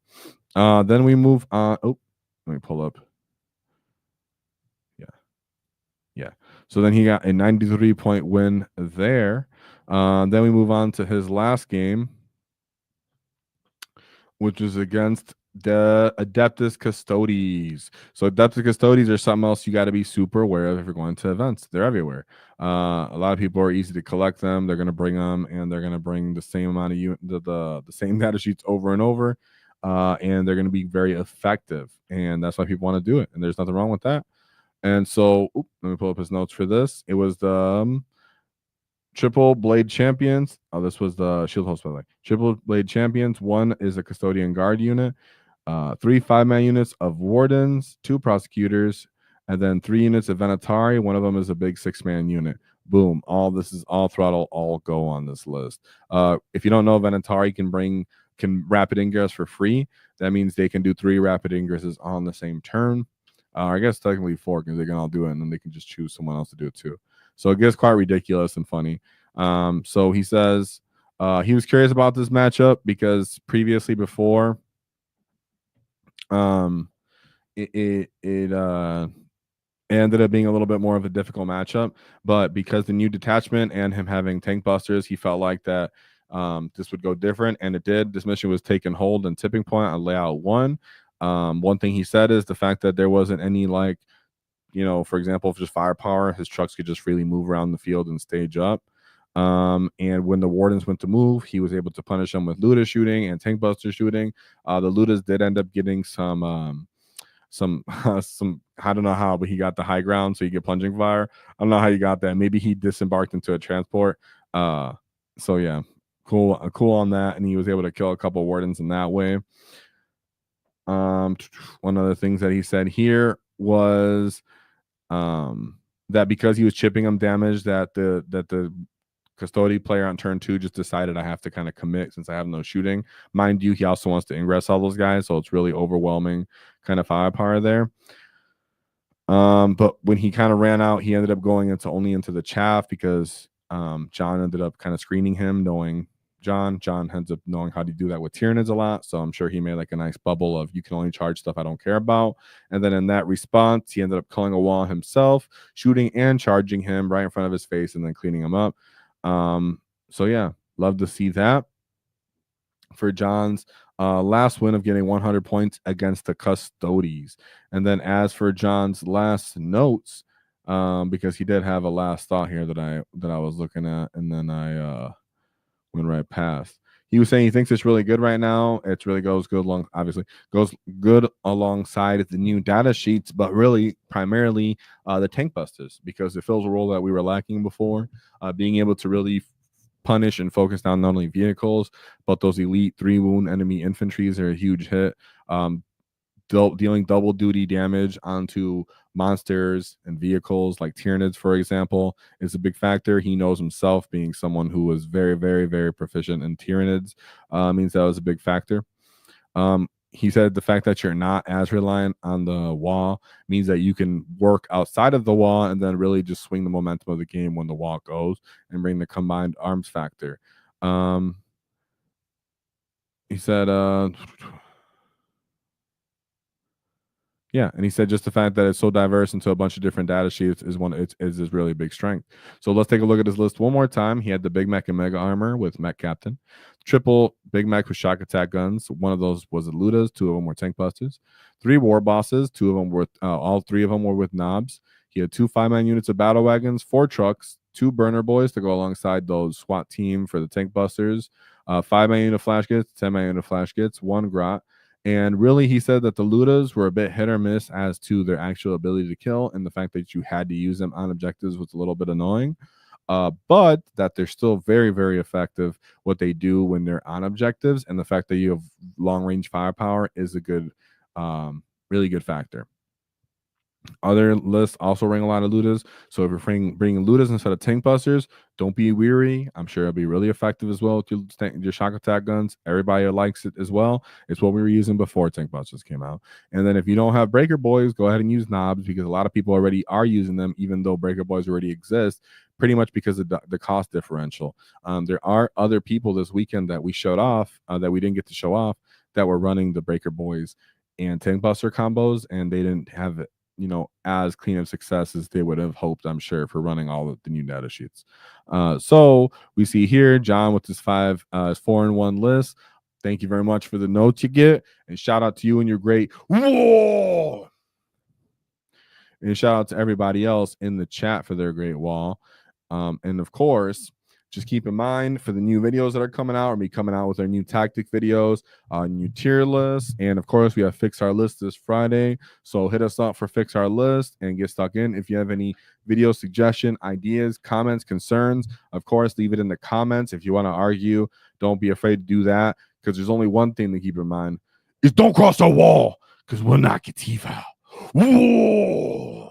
Then we move on. Oh, let me pull up. Yeah. So then he got a 93-point win there. Then we move on to his last game, which is against The Adeptus Custodes. So Adeptus Custodes are something else you got to be super aware of if you're going to events. They're everywhere. A lot of people are easy to collect them. They're going to bring them, and they're going to bring the same amount of the same data sheets over and over, and they're going to be very effective. And that's why people want to do it. And there's nothing wrong with that. And so, let me pull up his notes for this. It was the Triple Blade Champions. Oh, this was the Shield Host, by the way. Triple Blade Champions. One is a Custodian Guard unit. 3 5-man units of Wardens, 2 Prosecutors, and then 3 units of Venatari. One of them is a big 6-man unit. Boom. All this is all throttle, all go on this list. If you don't know, Venatari can rapid ingress for free. That means they can do 3 rapid ingresses on the same turn. I guess technically 4 because they can all do it, and then they can just choose someone else to do it too. So it gets quite ridiculous and funny. So he says he was curious about this matchup because previously before it ended up being a little bit more of a difficult matchup, but because the new detachment and him having tank busters, he felt like that this would go different, and it did. This mission was taken hold and tipping point on layout 1. One thing he said is the fact that there wasn't any, like, for example, if just firepower, his trucks could just freely move around the field and stage up. And when the Wardens went to move, he was able to punish them with Lootas shooting and tank buster shooting. The Lootas did end up getting some I don't know how, but he got the high ground, so you get plunging fire. I don't know how you got that. Maybe he disembarked into a transport. So yeah, cool on that, and he was able to kill a couple Wardens in that way. One of the things that he said here was that because he was chipping them damage, that the Custody player on turn 2 just decided, I have to kind of commit since I have no shooting. Mind you, he also wants to ingress all those guys, so it's really overwhelming kind of firepower there. But when he kind of ran out, he ended up going only into the chaff because John ended up kind of screening him, knowing John ends up knowing how to do that with Tyranids a lot. So I'm sure he made like a nice bubble of, you can only charge stuff I don't care about. And then in that response, he ended up killing a wall himself, shooting and charging him right in front of his face and then cleaning him up. So yeah, love to see that for John's last win of getting 100 points against the Custodes. And then as for John's last notes, because he did have a last thought here that I was looking at, and then I went right past. He was saying he thinks it's really good right now. It really goes good alongside the new data sheets, but really primarily the tank busters, because it fills a role that we were lacking before. Being able to really punish and focus down not only vehicles, but those elite 3-wound enemy infantries are a huge hit. Dealing double duty damage onto monsters and vehicles like Tyranids, for example, is a big factor. He knows himself, being someone who was very, very, very proficient in Tyranids, means that was a big factor. He said the fact that you're not as reliant on the wall means that you can work outside of the wall and then really just swing the momentum of the game when the wall goes and bring the combined arms factor. He said, yeah, and he said just the fact that it's so diverse into a bunch of different data sheets is his really big strength. So let's take a look at his list one more time. He had the Big Mech and Mega Armor with Mech Captain, triple Big Mech with shock attack guns. One of those was the Lootas, 2 of them were tank busters. 3 war bosses, 2 of them were all 3 of them were with knobs. He had 2 5-man units of battle wagons, 4 trucks, 2 burner boys to go alongside those SWAT team for the tank busters, 5-man unit of flash kits, 10-man unit of flash kits, 1 grot. And really, he said that the Lootas were a bit hit or miss as to their actual ability to kill, and the fact that you had to use them on objectives was a little bit annoying. But that they're still very, very effective what they do when they're on objectives, and the fact that you have long-range firepower is a good, really good factor. Other lists also ring a lot of Lootas. So if you're bringing Lootas instead of tank busters, don't be weary. I'm sure it'll be really effective as well with your shock attack guns. Everybody likes it as well. It's what we were using before tank busters came out. And then if you don't have breaker boys, go ahead and use knobs, because a lot of people already are using them, even though breaker boys already exist, pretty much because of the cost differential. There are other people this weekend that we showed off, that we didn't get to show off, that were running the breaker boys and tank buster combos, and they didn't have it, as clean of success as they would have hoped, I'm sure, for running all of the new data sheets. So we see here John with his 4-in-1 list. Thank you very much for the notes you get. And shout out to you and your great wall. And shout out to everybody else in the chat for their great wall. And of course, just keep in mind for the new videos that are coming out, or me coming out with our new tactic videos, new tier lists. And of course, we have Fix Our List this Friday. So hit us up for Fix Our List and get stuck in. If you have any video suggestion, ideas, comments, concerns, of course, leave it in the comments. If you want to argue, don't be afraid to do that, because there's only one thing to keep in mind is don't cross the wall, because we'll knock your teeth out. Whoa!